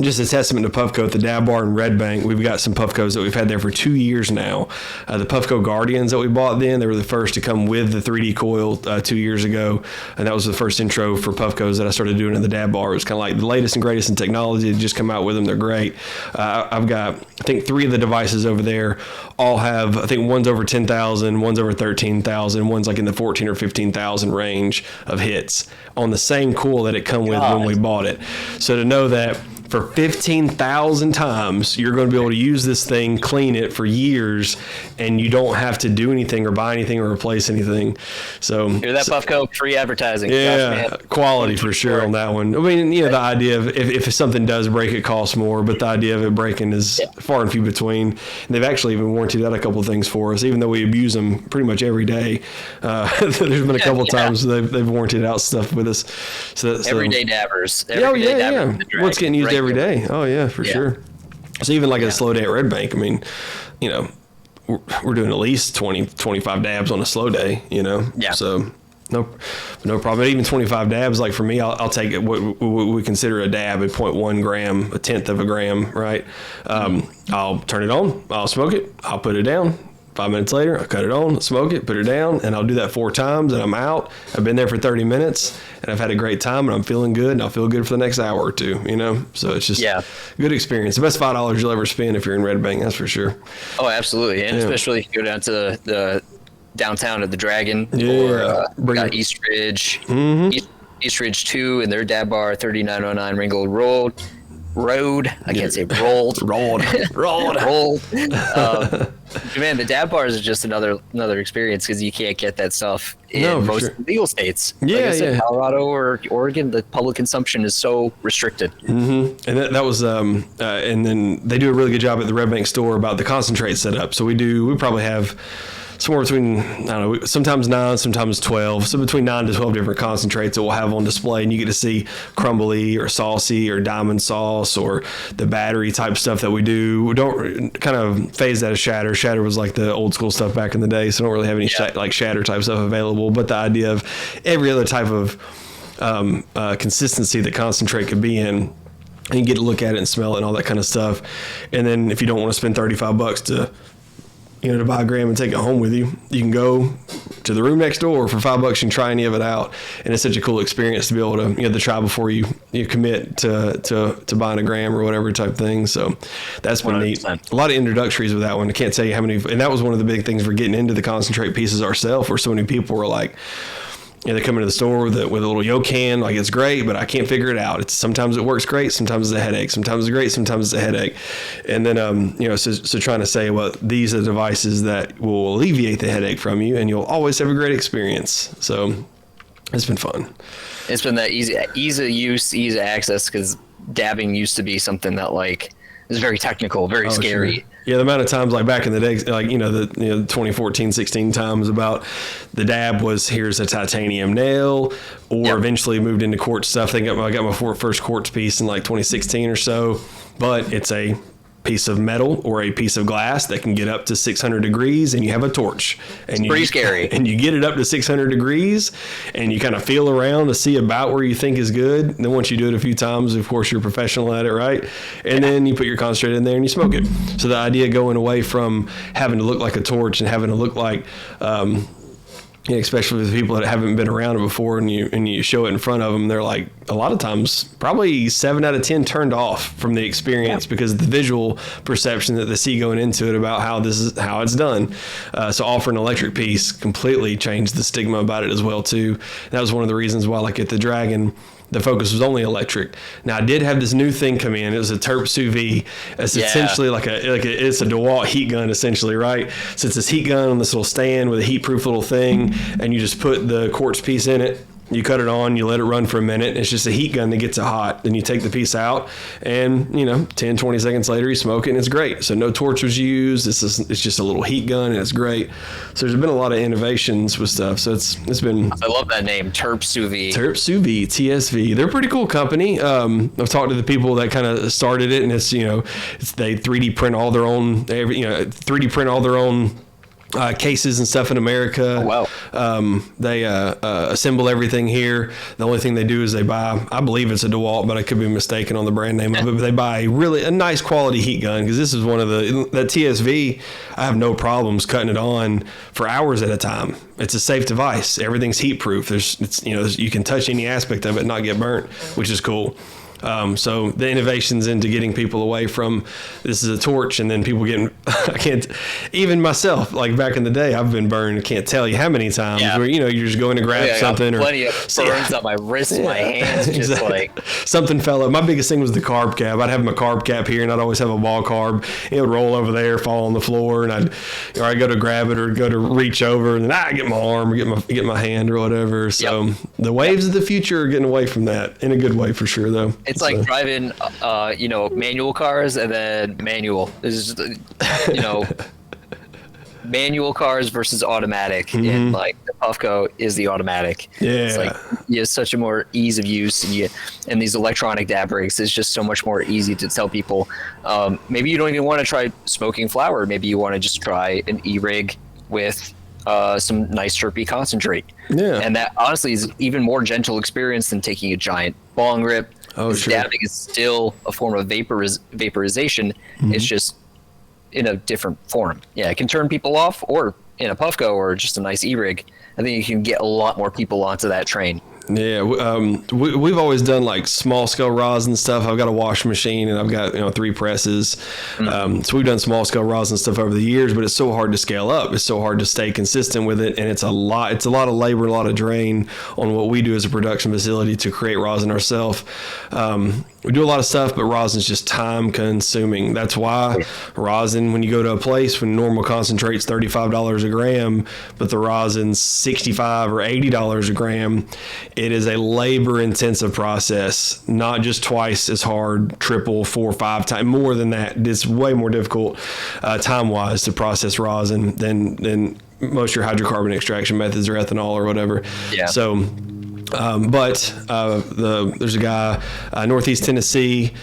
just a testament to Puffco at the Dab Bar in Red Bank. We've got some Puffcos that we've had there for 2 years now. The Puffco Guardians that we bought then, they were the first to come with the 3D coil 2 years ago. And that was the first intro for Puffcos that I started doing in the Dab Bar. It was kind of like the latest and greatest in technology. They just come out with them. They're great. I've got, I think, 3 of the devices over there all have, I think one's over 10,000, one's over 13,000, one's like in the 14 or 15,000 range of hits on the same coil that it come with when we bought it. So to know that for 15,000 times, you're going to be able to use this thing, clean it for years, and you don't have to do anything or buy anything or replace anything. So hear that, Puffco? Free advertising. Yeah, gosh, quality for sure on that one. The idea of if something does break, it costs more, but the idea of it breaking is far and few between. And they've actually even warranted out a couple of things for us, even though we abuse them pretty much every day. There's been a couple of times they've warranted out stuff with us. So everyday dabbers. What's getting used every day. Oh yeah, for sure. So even like a slow day at Red Bank, we're doing at least 20, 25 dabs on a slow day, Yeah. So no problem. Even 25 dabs, like for me, I'll take it what we consider a dab, a 0.1 gram, a tenth of a gram, right? I'll turn it on, I'll smoke it, I'll put it down. 5 minutes later, I cut it on, smoke it, put it down, and I'll do that 4 times, and I'm out. I've been there for 30 minutes, and I've had a great time, and I'm feeling good, and I'll feel good for the next hour or two, So it's just good experience. The best $5 you'll ever spend if you're in Red Bank, that's for sure. Oh, absolutely. And especially if you go down to the downtown at the Dragon or East Ridge, East Ridge 2, and their dab bar, 3909 Ringgold Road. I can't say rolled. Man, the dab bars is just another experience because you can't get that stuff in most legal states. Colorado or Oregon, the public consumption is so restricted. And that was and then they do a really good job at the Red Bank store about the concentrate setup. So we probably have somewhere between, I don't know, sometimes 9, sometimes 12. So between 9 to 12 different concentrates that we'll have on display. And you get to see crumbly or saucy or diamond sauce or the battery type stuff that we do. We don't kind of phase that as shatter. Shatter was like the old school stuff back in the day. So I don't really have any like shatter type stuff available. But the idea of every other type of consistency that concentrate could be in, and you get to look at it and smell it and all that kind of stuff. And then if you don't want to spend $35 to buy a gram and take it home with you, you can go to the room next door for $5 and try any of it out. And it's such a cool experience to be able to, try before you commit to buying a gram or whatever type thing. So that's been 100%. Neat. A lot of introductories with that one. I can't tell you how many, and that was one of the big things for getting into the concentrate pieces ourselves, where so many people were like, they come into the store with a little yo can, like it's great, but I can't figure it out. Sometimes it works great, sometimes it's a headache, sometimes it's great, sometimes it's a headache. And then, so trying to say, well, these are the devices that will alleviate the headache from you, and you'll always have a great experience. So it's been fun. It's been that ease of use, ease of access, because dabbing used to be something that like is very technical, very scary. Sure. Yeah, the amount of times, like back in the day, like, the 2014, 16 times about the dab was, here's a titanium nail, or eventually moved into quartz stuff. I got my first quartz piece in like 2016 or so, but it's a piece of metal or a piece of glass that can get up to 600 degrees, and you have a torch. And it's pretty scary. And you get it up to 600 degrees, and you kind of feel around to see about where you think is good. And then once you do it a few times, of course, you're professional at it, right? And then you put your concentrate in there and you smoke it. So the idea going away from having to look like a torch and having to look like, especially with people that haven't been around it before, and you show it in front of them, they're like, a lot of times, probably 7 out of 10 turned off from the experience because of the visual perception that they see going into it about how it's done. So offering an electric piece completely changed the stigma about it as well too. That was one of the reasons why, like at the Dragon, the focus was only electric. Now I did have this new thing come in. It was a Terp Sous Vide. It's essentially it's a DeWalt heat gun essentially, right? So it's this heat gun on this little stand with a heat-proof little thing, and you just put the quartz piece in it. You cut it on, you let it run for a minute. It's just a heat gun that gets it hot. Then you take the piece out, and 10, 20 seconds later, you smoke it, and it's great. So no torch was used. It's just a little heat gun, and it's great. So there's been a lot of innovations with stuff. So it's been. I love that name, Terp Sous Vide. Terp Sous Vide, TSV. They're a pretty cool company. I've talked to the people that kind of started it, and it's they 3D print all their own. 3D print all their own. Cases and stuff in America. Oh, wow. They assemble everything here. The only thing they do is they buy, I believe it's a DeWalt, but I could be mistaken on the brand name of it, but they buy a nice quality heat gun, because this is one of that TSV, I have no problems cutting it on for hours at a time. It's a safe device. Everything's heat proof. You can touch any aspect of it and not get burnt, which is cool. So the innovations into getting people away from this is a torch, and then people getting, I can't, even myself, like back in the day, I've been burned. I can't tell you how many times where, you're just going to grab something. Plenty of burns on my wrists, my hands, just exactly. Something fell up. My biggest thing was the carb cap. I'd have my carb cap here, and I'd always have a ball carb. It would roll over there, fall on the floor, and I'd go to grab it or go to reach over, and then I get my arm or get my hand or whatever. So the waves of the future are getting away from that in a good way for sure, though. It's like driving, manual cars and then manual. This is, manual cars versus automatic, and like the Puffco is the automatic. Yeah, it's like you have such a more ease of use, and these electronic dab rigs is just so much more easy to tell people. Maybe you don't even want to try smoking flower. Maybe you want to just try an e-rig with some nice terpy concentrate. Yeah, and that honestly is even more gentle experience than taking a giant bong rip. Oh, sure. Dabbing is still a form of vaporization. It's just in a different form. Yeah, it can turn people off, or in a Puffco or just a nice e-rig. I think you can get a lot more people onto that train. Yeah, we've always done like small scale rosin stuff. I've got a washing machine, and I've got 3 presses. So we've done small scale rosin stuff over the years, but it's so hard to scale up. It's so hard to stay consistent with it, and it's a lot of labor, a lot of drain on what we do as a production facility to create rosin ourselves. We do a lot of stuff, but rosin is just time consuming. That's why rosin, when you go to a place, when normal concentrate's $35 a gram, but the rosin's $65 or $80 a gram, it is a labor intensive process, not just twice as hard, triple, 4, 5 times, more than that. It's way more difficult time wise to process rosin than most of your hydrocarbon extraction methods or ethanol or whatever. Yeah. So, there's a guy, Northeast Tennessee,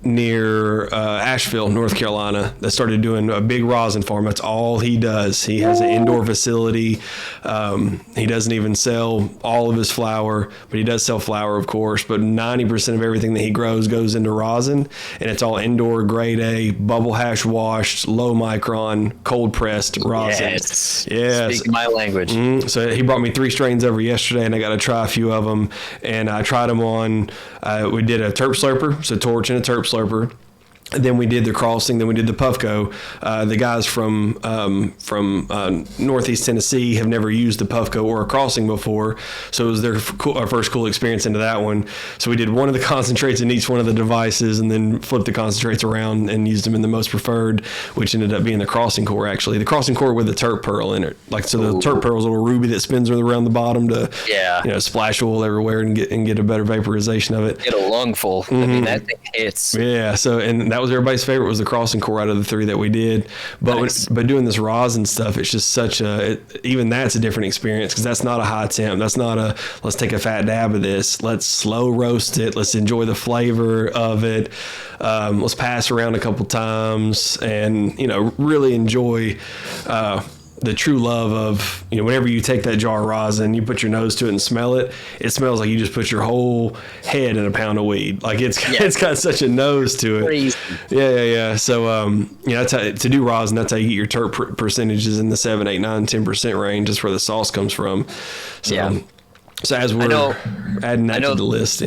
near Asheville, North Carolina, that started doing a big rosin farm. That's all he does. He has an indoor facility. He doesn't even sell all of his flower, but he does sell flower, of course. But 90% of everything that he grows goes into rosin, and it's all indoor, grade A, bubble hash washed, low micron, cold pressed rosin. Yes. Speak my language. So he brought me 3 strains over yesterday, and I got to try a few of them. And I tried them on. We did a terp slurper, so torch and a terp slurper. Then we did the crossing. Then we did the Puffco. The guys from Northeast Tennessee have never used the Puffco or a crossing before, so it was our first cool experience into that one. So we did one of the concentrates in each one of the devices, and then flipped the concentrates around and used them in the most preferred, which ended up being the crossing core. Actually, the crossing core with the terp pearl in it. Like, so the terp pearl is a little ruby that spins around the bottom to splash oil everywhere and get a better vaporization of it. Get a lungful. I mean, that thing hits. Yeah. So, and that was everybody's favorite, was the crossing core out of the three that we did. But but doing this rosin stuff, it's just such even that's a different experience, because that's not a high temp. That's not a let's take a fat dab of this. Let's slow roast it. Let's enjoy the flavor of it. Let's pass around a couple times and really enjoy the true love of, whenever you take that jar of rosin, you put your nose to it and smell it, it smells like you just put your whole head in a pound of weed. Like, it's got such a nose to it. Crazy. Yeah. So, that's how, to do rosin, that's how you get your terp percentages in the 7, 8, 9, 10% range. That's where the sauce comes from. So, so as we're adding that to the list,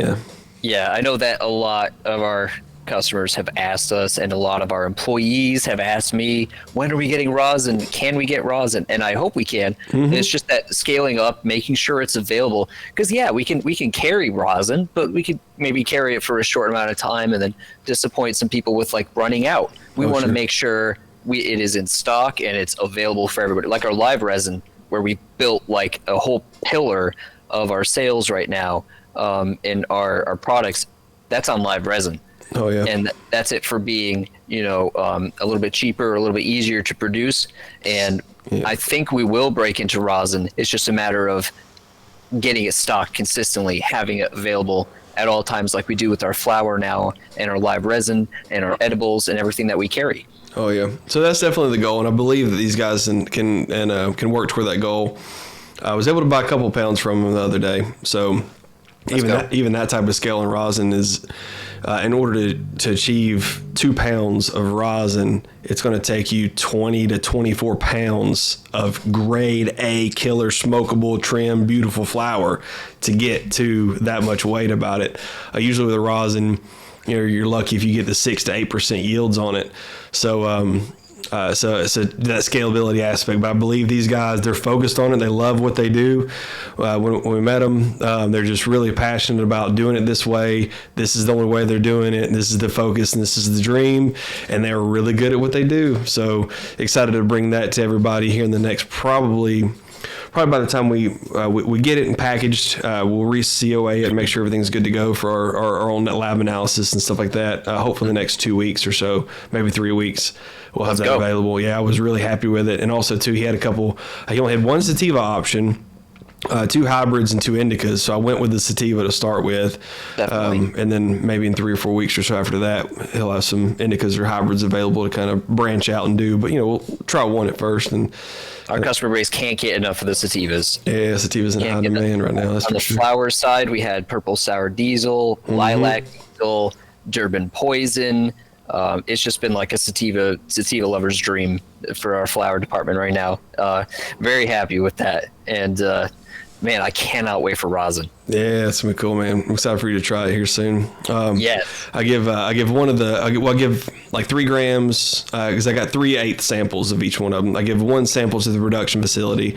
Yeah, I know that a lot of our customers have asked us, and a lot of our employees have asked me, when are we getting rosin? Can we get rosin? And I hope we can. Mm-hmm. It's just that scaling up, making sure it's available, because we can carry rosin, but we could maybe carry it for a short amount of time and then disappoint some people with like running out. We want to make sure it is in stock and it's available for everybody. Like our live resin, where we built like a whole pillar of our sales right now, in our products, that's on live resin. Oh yeah, and that's it for being a little bit cheaper, a little bit easier to produce. And I think we will break into rosin. It's just a matter of getting it stocked consistently, having it available at all times, like we do with our flour now, and our live resin, and our edibles, and everything that we carry. Oh yeah, so that's definitely the goal, and I believe that these guys can work toward that goal. I was able to buy a couple pounds from them the other day, so even that type of scale in rosin is. In order to achieve 2 pounds of rosin, it's going to take you 20 to 24 pounds of grade A killer smokable trim beautiful flower to get to that much weight about it. Usually with a rosin, you're lucky if you get the 6 to 8% yields on it. So that scalability aspect, but I believe these guys, they're focused on it. They love what they do. When we met them, they're just really passionate about doing it this way. This is the only way they're doing it. This is the focus, and this is the dream. And they're really good at what they do. So excited to bring that to everybody here in the next probably by the time we get it and packaged, we'll re-COA it and make sure everything's good to go for our own lab analysis and stuff like that. Hopefully the next 2 weeks or so, maybe 3 weeks, we'll have that available. Yeah, I was really happy with it. And also, too, he only had one sativa option, 2 hybrids and 2 indicas. So I went with the sativa to start with. And then maybe in 3 or 4 weeks or so after that, he'll have some indicas or hybrids available to kind of branch out and do. But, we'll try one at first. And our customer base can't get enough of the sativas. Yeah, sativas in high demand right now. That's on the flower side, we had Purple Sour Diesel, Lilac Diesel, Durban Poison. It's just been like a sativa lover's dream for our flower department right now. Very happy with that. And man, I cannot wait for rosin. Yeah, it's gonna be cool, man. I'm excited for you to try it here soon. Yes. I give like 3 grams because I got 3/8 samples of each one of them. I give 1 sample to the production facility,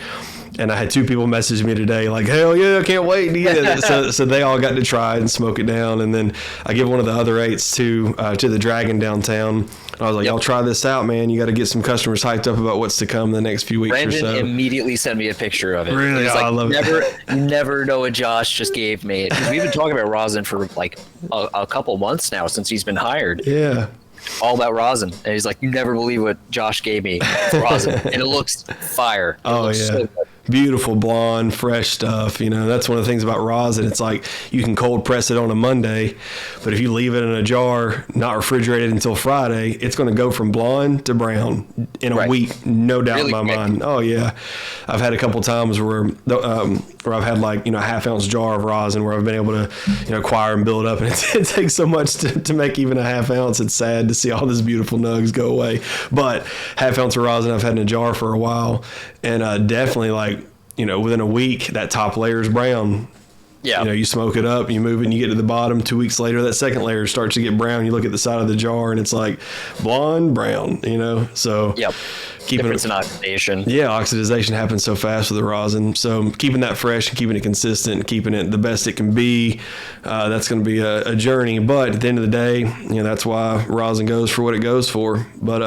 and I had 2 people message me today like, hell yeah, I can't wait to get it. so they all got to try it and smoke it down, and then I give one of the other 8s to the Dragon downtown. I was like, y'all try this out, man. You got to get some customers hyped up about what's to come in the next few weeks or so. Brandon immediately sent me a picture of it. Really? Like, I love it. You never know what Josh just gave me. We've been talking about rosin for like a couple months now since he's been hired. Yeah. All about rosin. And he's like, you never believe what Josh gave me. It's rosin. And it looks fire. It looks so good. Beautiful blonde, fresh stuff. That's one of the things about rosin. It's like you can cold press it on a Monday, but if you leave it in a jar, not refrigerated until Friday, it's going to go from blonde to brown in a week, no doubt in my mind. Oh yeah, I've had a couple times where I've had like a half-ounce jar of rosin where I've been able to acquire and build up, and it takes so much to make even a half ounce. It's sad to see all these beautiful nugs go away, but half-ounce of rosin I've had in a jar for a while, and definitely like. Within a week, that top layer is brown. Yeah. You know, you smoke it up, you move it, and you get to the bottom. 2 weeks later, that second layer starts to get brown. You look at the side of the jar, and it's like blonde, brown, you know? So Yep. keeping Difference in oxidation. Yeah, oxidization happens so fast with the rosin. So keeping that fresh and keeping it consistent and keeping it the best it can be, that's going to be a journey. But at the end of the day, you know, that's why rosin goes for what it goes for. But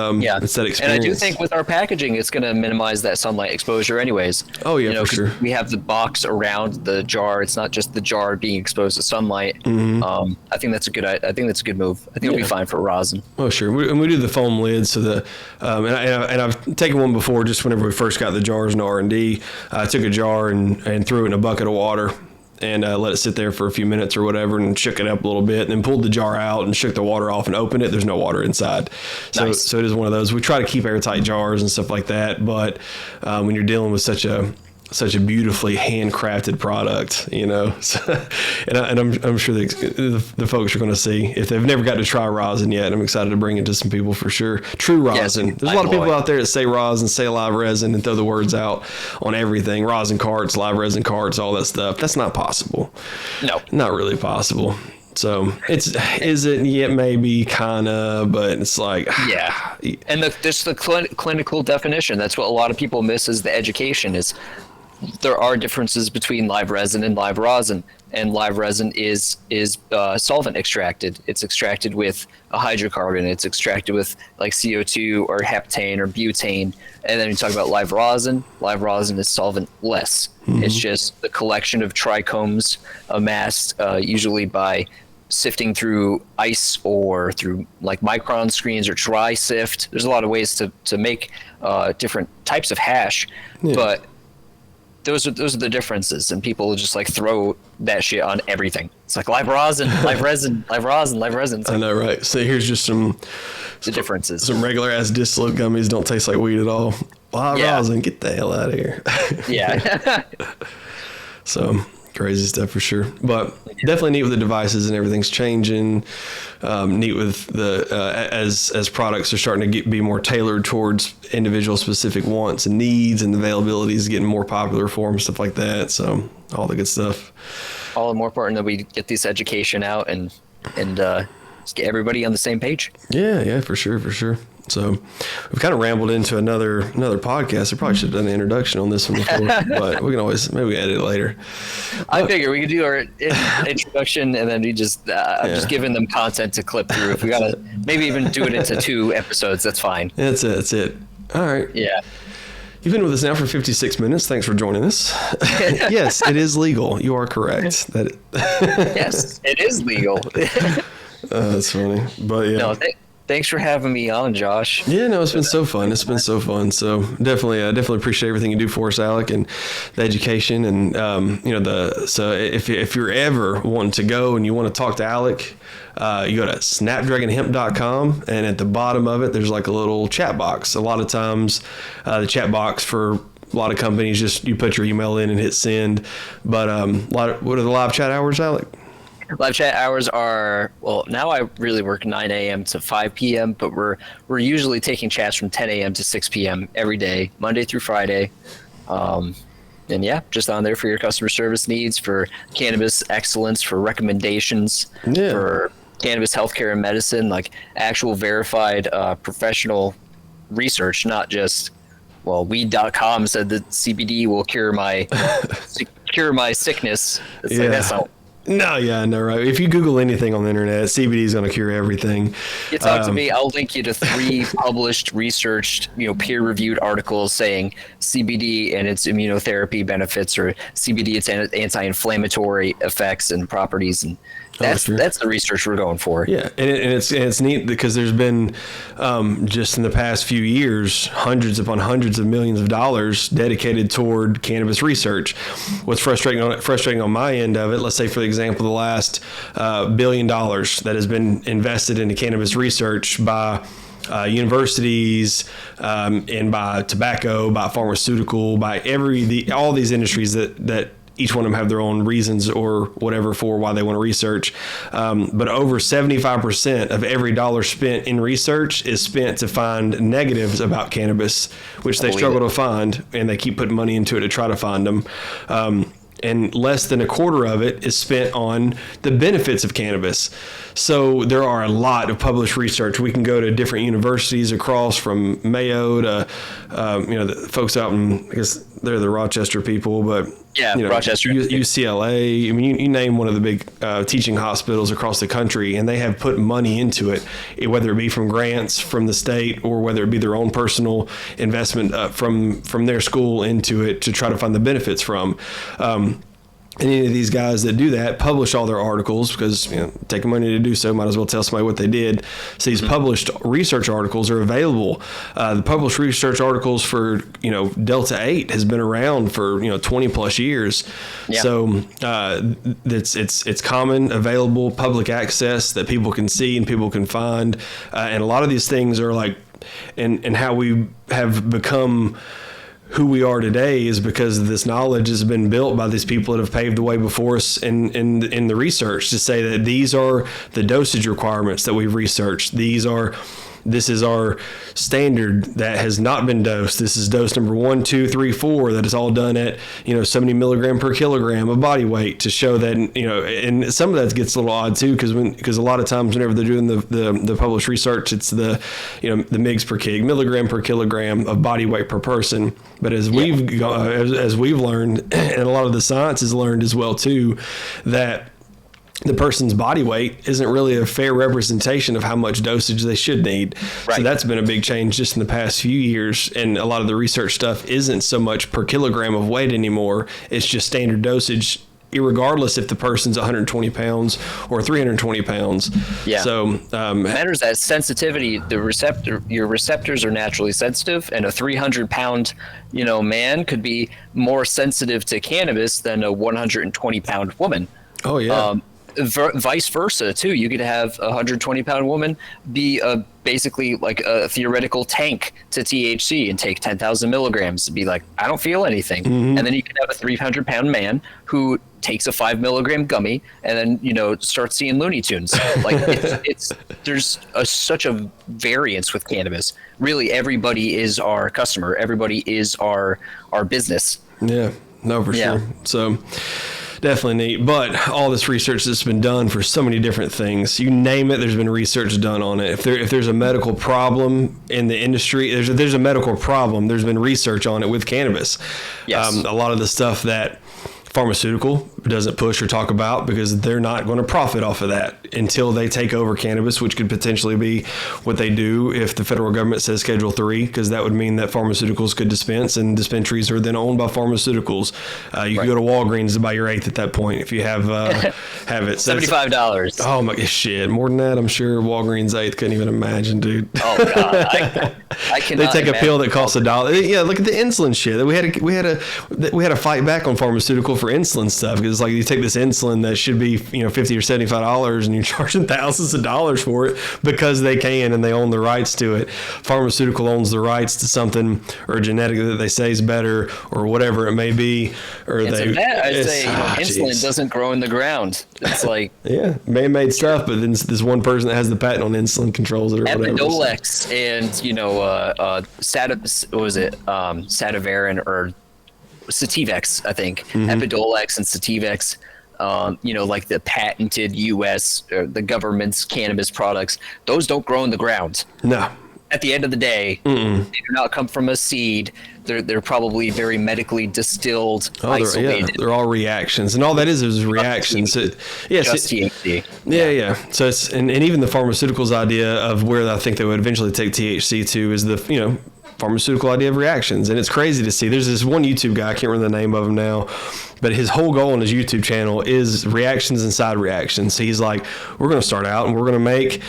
it's that experience. And I do think with our packaging, it's going to minimize that sunlight exposure anyways. Oh, yeah, you know, for sure. We have the box around the jar. It's not just the jar being exposed to sunlight. I think that's a good move. I think it'll be fine for rosin. Oh, sure. We do the foam lid. So and I've taken one before just whenever we first got the jars in R&D. I took a jar and threw it in a bucket of water and let it sit there for a few minutes or whatever and shook it up a little bit and then pulled the jar out and shook the water off and opened it. There's no water inside. So, Nice. so it is one of those. We try to keep airtight jars and stuff like that. But when you're dealing with such a beautifully handcrafted product, you know, and I'm sure the folks are going to see if they've never got to try rosin yet. I'm excited to bring it to some people for sure. True rosin. Yes, There's a lot of people out there that say rosin, say live resin, and throw the words out on everything. Rosin carts, live resin carts, all that stuff. That's not possible. No, not really possible. So is it? Yeah, maybe, kind of, but it's like, yeah. And the clinical definition. That's what a lot of people miss is the education is. There are differences between live resin and live rosin, and live resin is solvent extracted. It's extracted with a hydrocarbon. It's extracted with like CO2 or heptane or butane. And then you talk about live rosin. Live rosin is solventless. It's just the collection of trichomes amassed usually by sifting through ice or through like micron screens or dry sift. There's a lot of ways to make different types of hash, but those are the differences, and people just like throw that shit on everything. It's like live rosin, live resin, live rosin, live resin. It's like, I know, right? So here's just the differences. Some regular ass distillate gummies don't taste like weed at all. Live rosin, get the hell out of here. Yeah. So crazy stuff for sure, but definitely neat with the devices and everything's changing. Neat with the as products are starting to be more tailored towards individual specific wants and needs, and the availability is getting more popular for them, stuff like that. So all the good stuff. All the more important that we get this education out and just get everybody on the same page. Yeah, for sure. So we've kind of rambled into another podcast. I probably should have done the introduction on this one before, but we can always maybe edit it later. I figure we could do our introduction and then we just I'm just giving them content to clip through. If we gotta maybe even do it into 2 episodes, that's fine. That's it. All right. Yeah. You've been with us now for 56 minutes. Thanks for joining us. Yes, it is legal. You are correct. Yes, it is legal. That's funny, but yeah. No, thanks for having me on, Josh. Yeah, no, it's been so fun. So definitely appreciate everything you do for us, Alec, and the education, and so if you're ever wanting to go and you want to talk to Alec, you go to snapdragonhemp.com, and at the bottom of it, there's like a little chat box. A lot of times, the chat box for a lot of companies, just you put your email in and hit send. But what are the live chat hours, Alec? Live chat hours are, well, now I really work 9 a.m. to 5 p.m., but we're usually taking chats from 10 a.m. to 6 p.m. every day, Monday through Friday. And yeah, just on there for your customer service needs, for cannabis excellence, for recommendations, for cannabis healthcare and medicine, like actual verified professional research, not just, well, weed.com said that CBD will cure my sickness. It's like, that's not. No, yeah, no, right. If you Google anything on the internet, CBD is going to cure everything. You talk to me, I'll link you to 3 published, researched, peer-reviewed articles saying CBD and its immunotherapy benefits, or CBD its anti-inflammatory effects and properties, and that's the research we're going for. Yeah, and it's neat because there's been just in the past few years hundreds upon hundreds of millions of dollars dedicated toward cannabis research. What's frustrating on my end of it, let's say for example, the last $1 billion that has been invested into cannabis research by universities and by tobacco, by pharmaceutical, by all these industries that each one of them have their own reasons or whatever for why they want to research. But over 75% of every dollar spent in research is spent to find negatives about cannabis, which they struggle to find, and they keep putting money into it to try to find them. and less than a quarter of it is spent on the benefits of cannabis. So there are a lot of published research. We can go to different universities across from Mayo to, the folks out in, I guess they're the Rochester people, but Rochester, UCLA. I mean, you name one of the big teaching hospitals across the country, and they have put money into it, whether it be from grants from the state or whether it be their own personal investment from their school into it to try to find the benefits from. Any of these guys that do that publish all their articles because taking money to do so, might as well tell somebody what they did. So these published research articles are available. The published research articles for Delta 8 has been around for 20 plus years. Yeah. So it's common, available, public access that people can see and people can find. And a lot of these things are like, and how we have become who we are today is because this knowledge has been built by these people that have paved the way before us in the research to say that these are the dosage requirements that we've researched. This is our standard that has not been dosed. This is dose number 1, 2, 3, 4 that is all done at 70 milligram per kilogram of body weight to show that and some of that gets a little odd too because a lot of times whenever they're doing the published research, it's the the mgs per kg, milligram per kilogram of body weight per person. But as we've learned, and a lot of the science has learned as well too, that the person's body weight isn't really a fair representation of how much dosage they should need. Right. So that's been a big change just in the past few years. And a lot of the research stuff isn't so much per kilogram of weight anymore. It's just standard dosage, irregardless if the person's 120 pounds or 320 pounds. Yeah. So matters that sensitivity. Your receptors are naturally sensitive, and a 300-pound man could be more sensitive to cannabis than a 120-pound woman. Oh yeah. Vice versa too. You could have a 120-pound woman be basically like a theoretical tank to THC and take 10,000 milligrams and be like, I don't feel anything. Mm-hmm. And then you can have a 300-pound man who takes a 5 milligram gummy and then starts seeing Looney Tunes. Like there's such a variance with cannabis. Really, everybody is our customer. Everybody is our business. Yeah. No, for sure. So. Definitely neat, but all this research that's been done for so many different things, you name it, there's been research done on it. If there's a medical problem in the industry, there's a medical problem, there's been research on it with cannabis. Yes. A lot of the stuff that pharmaceutical doesn't push or talk about because they're not going to profit off of that until they take over cannabis, which could potentially be what they do if the federal government says Schedule 3, because that would mean that pharmaceuticals could dispense and dispensaries are then owned by pharmaceuticals. You can go to Walgreens to buy your eighth at that point if you have it. So $75. Oh my shit, more than that, I'm sure Walgreens eighth couldn't even imagine, dude. Oh god, I cannot. They take a pill that costs $1. Yeah, look at the insulin shit. We had a fight back on pharmaceutical for insulin stuff because like you take this insulin that should be $50 or $75 and you're charging thousands of dollars for it because they can and they own the rights to it. Pharmaceutical owns the rights to something or genetic that they say is better or whatever it may be. Or I'd say insulin doesn't grow in the ground. It's like man-made stuff, but then this one person that has the patent on insulin controls it or whatever. Epidolex and Sativerin or Sativex, I think. Mm-hmm. Epidolex and Sativex, like the patented U.S. or the government's cannabis products, those don't grow in the ground. No. At the end of the day, they do not come from a seed. They're probably very medically distilled, isolated. They're all reactions, and all that is reactions. THC. Yeah. So it's and even the pharmaceuticals idea of where I think they would eventually take THC to is the pharmaceutical idea of reactions. And it's crazy to see. There's this one YouTube guy, I can't remember the name of him now, but his whole goal on his YouTube channel is reactions and side reactions. So he's like, we're going to start out and we're going to make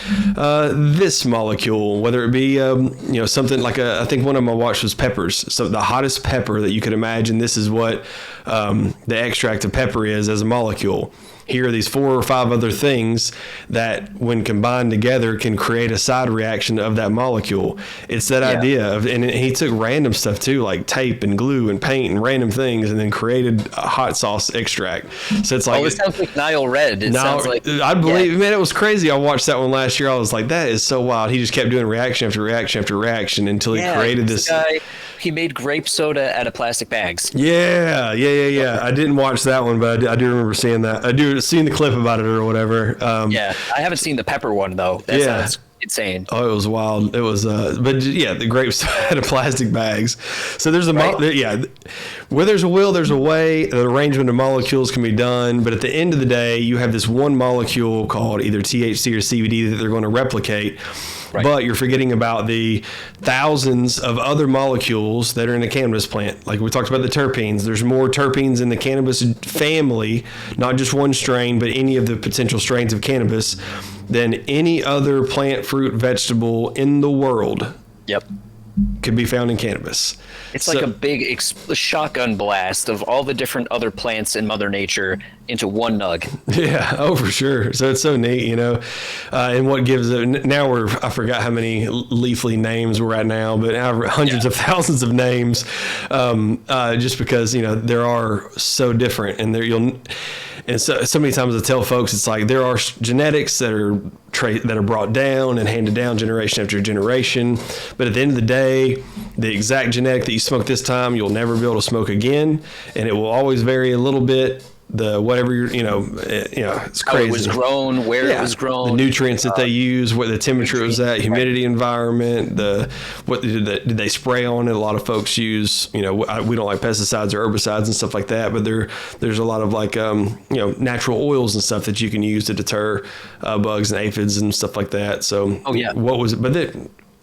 this molecule, whether it be something like I think one of them I watched was peppers. So the hottest pepper that you could imagine, this is what the extract of pepper is as a molecule. here are these 4 or 5 other things that when combined together can create a side reaction of that molecule. It's that idea of, and he took random stuff too, like tape and glue and paint and random things, and then created a hot sauce extract. So it's like, it sounds like Nile Red. Sounds like, I believe, man, it was crazy. I watched that one last year. I was like, that is so wild. He just kept doing reaction after reaction after reaction until he created this guy. He made grape soda out of plastic bags. Yeah. I didn't watch that one, but I do remember seeing that. I do seen the clip about it or whatever. I haven't seen the pepper one though. That sounds insane. Oh, it was wild. It was, but yeah, the grapes out of plastic bags. So there's where there's a will, there's a way. The arrangement of molecules can be done, but at the end of the day, you have this one molecule called either THC or CBD that they're going to replicate. Right. But you're forgetting about the thousands of other molecules that are in a cannabis plant. Like we talked about the terpenes. There's more terpenes in the cannabis family, not just one strain, but any of the potential strains of cannabis than any other plant, fruit, vegetable in the world. Yep. Could be found in cannabis. It's like a big shotgun blast of all the different other plants in Mother Nature into one nug. Yeah, oh, for sure. So it's so neat, you know. And what gives it, now I forgot how many leafly names we're at now, but hundreds of thousands of names, just because, you know, there are so different. And so many times I tell folks, it's like there are genetics that are brought down and handed down generation after generation. But at the end of the day, the exact genetic that you smoke this time, you'll never be able to smoke again. And it will always vary a little bit. It's crazy. How it was grown, where it was grown, the nutrients that they use, what the temperature was at, humidity environment, did they spray on it? A lot of folks use, we don't like pesticides or herbicides and stuff like that, but there's a lot of like, natural oils and stuff that you can use to deter bugs and aphids and stuff like that. So,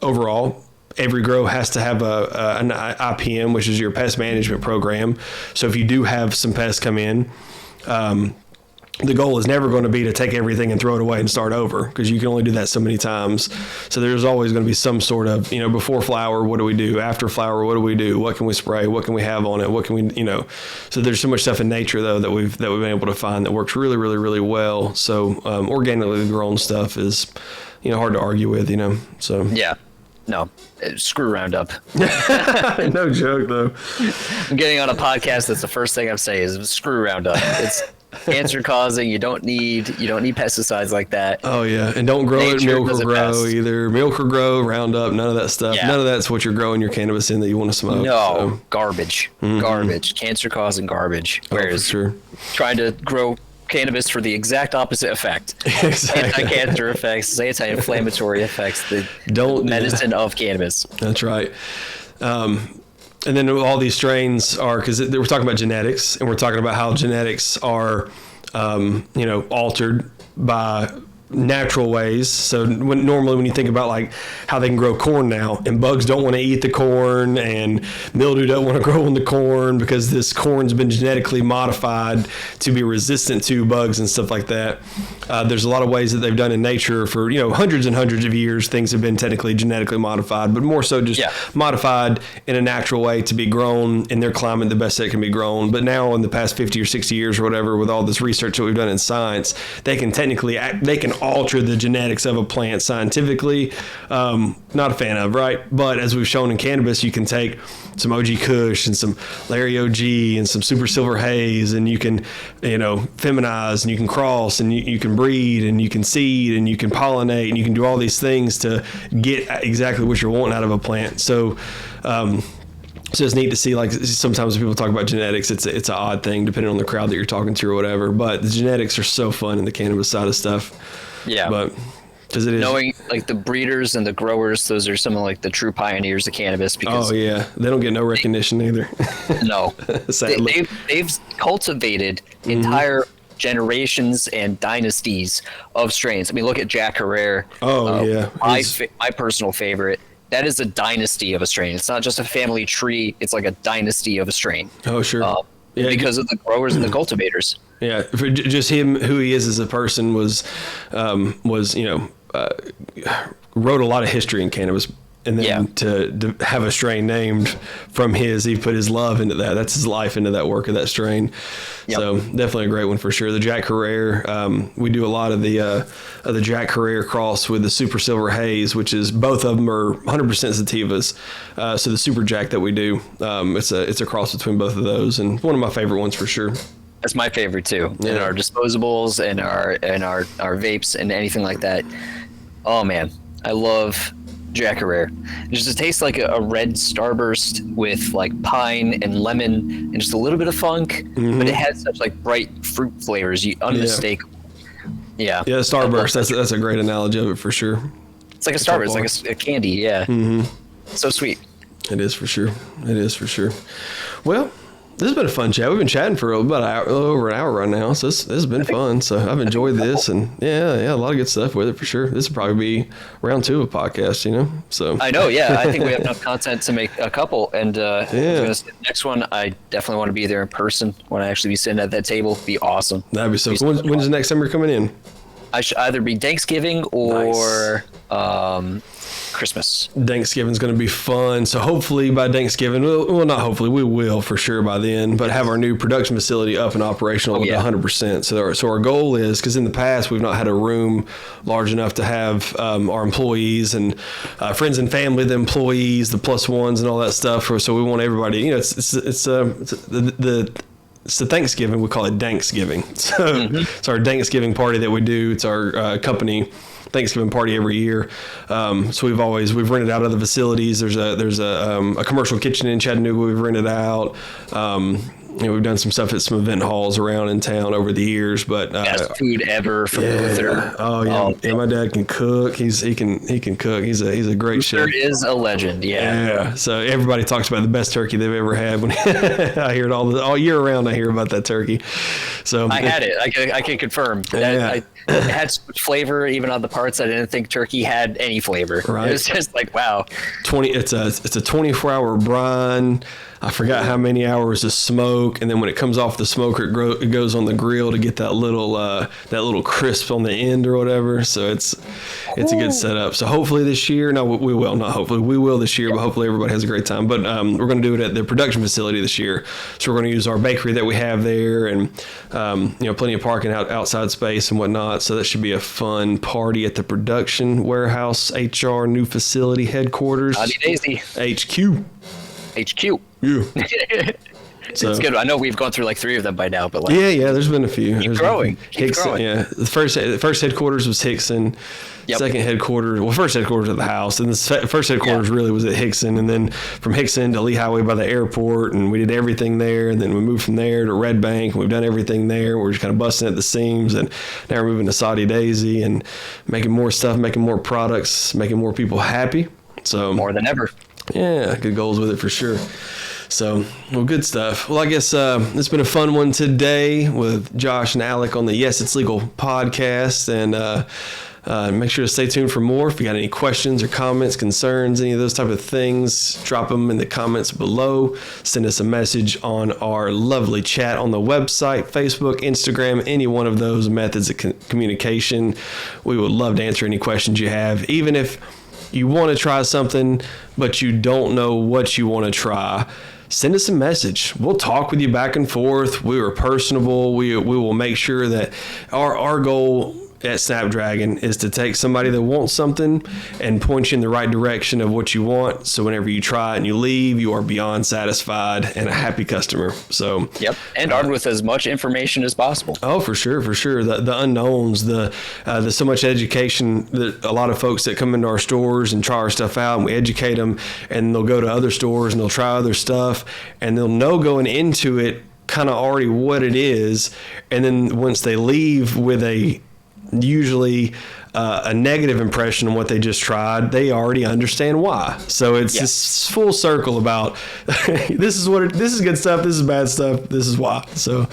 overall, every grow has to have an IPM, which is your pest management program. So if you do have some pests come in, the goal is never going to be to take everything and throw it away and start over, because you can only do that so many times. So there's always going to be some sort of, before flower, what do we do? After flower, what do we do? What can we spray? What can we have on it? What can we, so there's so much stuff in nature though that we've been able to find that works really, really, really well. So organically grown stuff is, hard to argue with, so. Yeah. No, screw Roundup. No joke, though. I'm getting on a podcast. That's the first thing I'm saying is screw Roundup. It's cancer causing. You don't need pesticides like that. Oh yeah, and don't grow it Milk or Grow either. Milk or Grow, Roundup, none of that stuff. Yeah. None of that's what you're growing your cannabis in that you want to smoke. No, garbage, garbage, cancer causing garbage. Whereas trying to grow cannabis for the exact opposite effect. Exactly. Anti-cancer effects, anti-inflammatory effects, the medicine of cannabis. That's right. And then all these strains are, because we're talking about genetics, and we're talking about how genetics are, altered by natural ways. So normally when you think about like how they can grow corn now, and bugs don't want to eat the corn, and mildew don't want to grow in the corn because this corn's been genetically modified to be resistant to bugs and stuff like that. There's a lot of ways that they've done in nature for hundreds and hundreds of years. Things have been technically genetically modified, but more so just modified in a natural way to be grown in their climate the best that it can be grown. But now in the past 50 or 60 years or whatever, with all this research that we've done in science, they can alter the genetics of a plant scientifically. Not a fan of, right? But as we've shown in cannabis, you can take some OG Kush and some Larry OG and some Super Silver Haze, and you can, feminize, and you can cross, and you can breed, and you can seed, and you can pollinate, and you can do all these things to get exactly what you're wanting out of a plant. So, so it's neat to see, like, sometimes when people talk about genetics, it's an odd thing depending on the crowd that you're talking to or whatever. But the genetics are so fun in the cannabis side of stuff. Yeah. But because it is knowing like the breeders and the growers, those are some of like the true pioneers of cannabis. Because they don't get no recognition either. No, they've cultivated entire generations and dynasties of strains. I mean, look at Jack Herrera. My personal favorite. That is a dynasty of a strain. It's not just a family tree. It's like a dynasty of a strain. Oh, sure. Because of the growers and the cultivators. Yeah, for just him, who he is as a person, wrote a lot of history in cannabis And then to have a strain named from he put his love into that. That's his life into that work of that strain. Yep. So definitely a great one for sure. The Jack Herrera, we do a lot of the Jack Herrera cross with the Super Silver Haze, which is both of them are 100% sativas. So the Super Jack that we do, it's a cross between both of those, and one of my favorite ones for sure. That's my favorite too. Yeah. In our disposables and our vapes and anything like that. Oh man, I love Jack Herrera. It just tastes like a red Starburst with like pine and lemon and just a little bit of funk, but it has such like bright fruit flavors. Unmistakable. Yeah. Yeah, Starburst. That's a great analogy of it for sure. It's like a Starburst, like a candy. Yeah. So sweet. It is for sure. Well, this has been a fun chat. We've been chatting for about over an hour right now, so this has been fun. So I've enjoyed this, and a lot of good stuff with it for sure. This will probably be round 2 of a podcast, So I know, yeah. I think we have enough content to make a couple, and the next one, I definitely want to be there in person. Want to actually be sitting at that table? Be awesome. That'd be so cool. When's the next time you're coming in? I should either be Thanksgiving or Christmas. Thanksgiving's going to be fun. So hopefully by Thanksgiving, well, not hopefully, we will for sure by then, but have our new production facility up and operational with 100%. So our goal is, because in the past we've not had a room large enough to have our employees and friends and family, the employees, the plus ones and all that stuff. So we want everybody, it's the Thanksgiving, we call it Thanksgiving. So it's our Thanksgiving party that we do. It's our company Thanksgiving party every year. So we've rented out other facilities. There's a commercial kitchen in Chattanooga we've rented out. We've done some stuff at some event halls around in town over the years, but best food ever from Luther. Oh yeah, yeah. My dad can cook. He can cook. He's a great chef. Luther is a legend. Yeah. So everybody talks about the best turkey they've ever had. When I hear it all year round, I hear about that turkey. So I had it. I can confirm. It had so much flavor, even on the parts I didn't think turkey had any flavor. Right. It was just like wow. It's a 24-hour brine. I forgot how many hours of smoke, and then when it comes off the smoker, it goes on the grill to get that little crisp on the end or whatever. So it's a good setup. So hopefully this year, we will this year, but hopefully everybody has a great time. But we're going to do it at the production facility this year. So we're going to use our bakery that we have there, and plenty of parking outside space and whatnot. So that should be a fun party at the production warehouse, HR new facility headquarters, HQ. Yeah. So, it's good. I know we've gone through like 3 of them by now, but like there's been a few. Keep growing. Yeah, the first headquarters was Hickson. Yep. Second headquarters, first headquarters at the house, and the first headquarters really was at Hickson, and then from Hickson to Lee Highway by the airport, and we did everything there, and then we moved from there to Red Bank, and we've done everything there. We're just kind of busting at the seams, and now we're moving to Saudi Daisy and making more stuff, making more products, making more people happy. So more than ever. Yeah, good goals with it for sure. So, well, good stuff. Well, I guess it's been a fun one today with Josh and Alec on the Yes It's Legal podcast, and make sure to stay tuned for more. If you got any questions or comments, concerns, any of those type of things, drop them in the comments below. Send us a message on our lovely chat on the website, Facebook, Instagram, any one of those methods of communication. We would love to answer any questions you have, even if you want to try something, but you don't know what you want to try. Send us a message. We'll talk with you back and forth. We are personable. We will make sure that our goal at Snapdragon is to take somebody that wants something and point you in the right direction of what you want. So whenever you try it and you leave, you are beyond satisfied and a happy customer. So yep, and armed with as much information as possible. Oh, for sure. The unknowns, the so much education that a lot of folks that come into our stores and try our stuff out, and we educate them, and they'll go to other stores and they'll try other stuff, and they'll know going into it kind of already what it is, and then once they leave with usually a negative impression on what they just tried, they already understand why. So it's this full circle about this is good stuff, this is bad stuff, this is why. So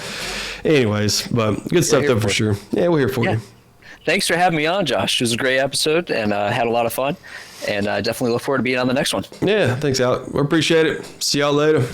anyways, but good stuff though for sure. Yeah, we're here for you. Thanks for having me on, Josh. It was a great episode, and I had a lot of fun, and I definitely look forward to being on the next one. Yeah, thanks, Alec. We appreciate it. See y'all later.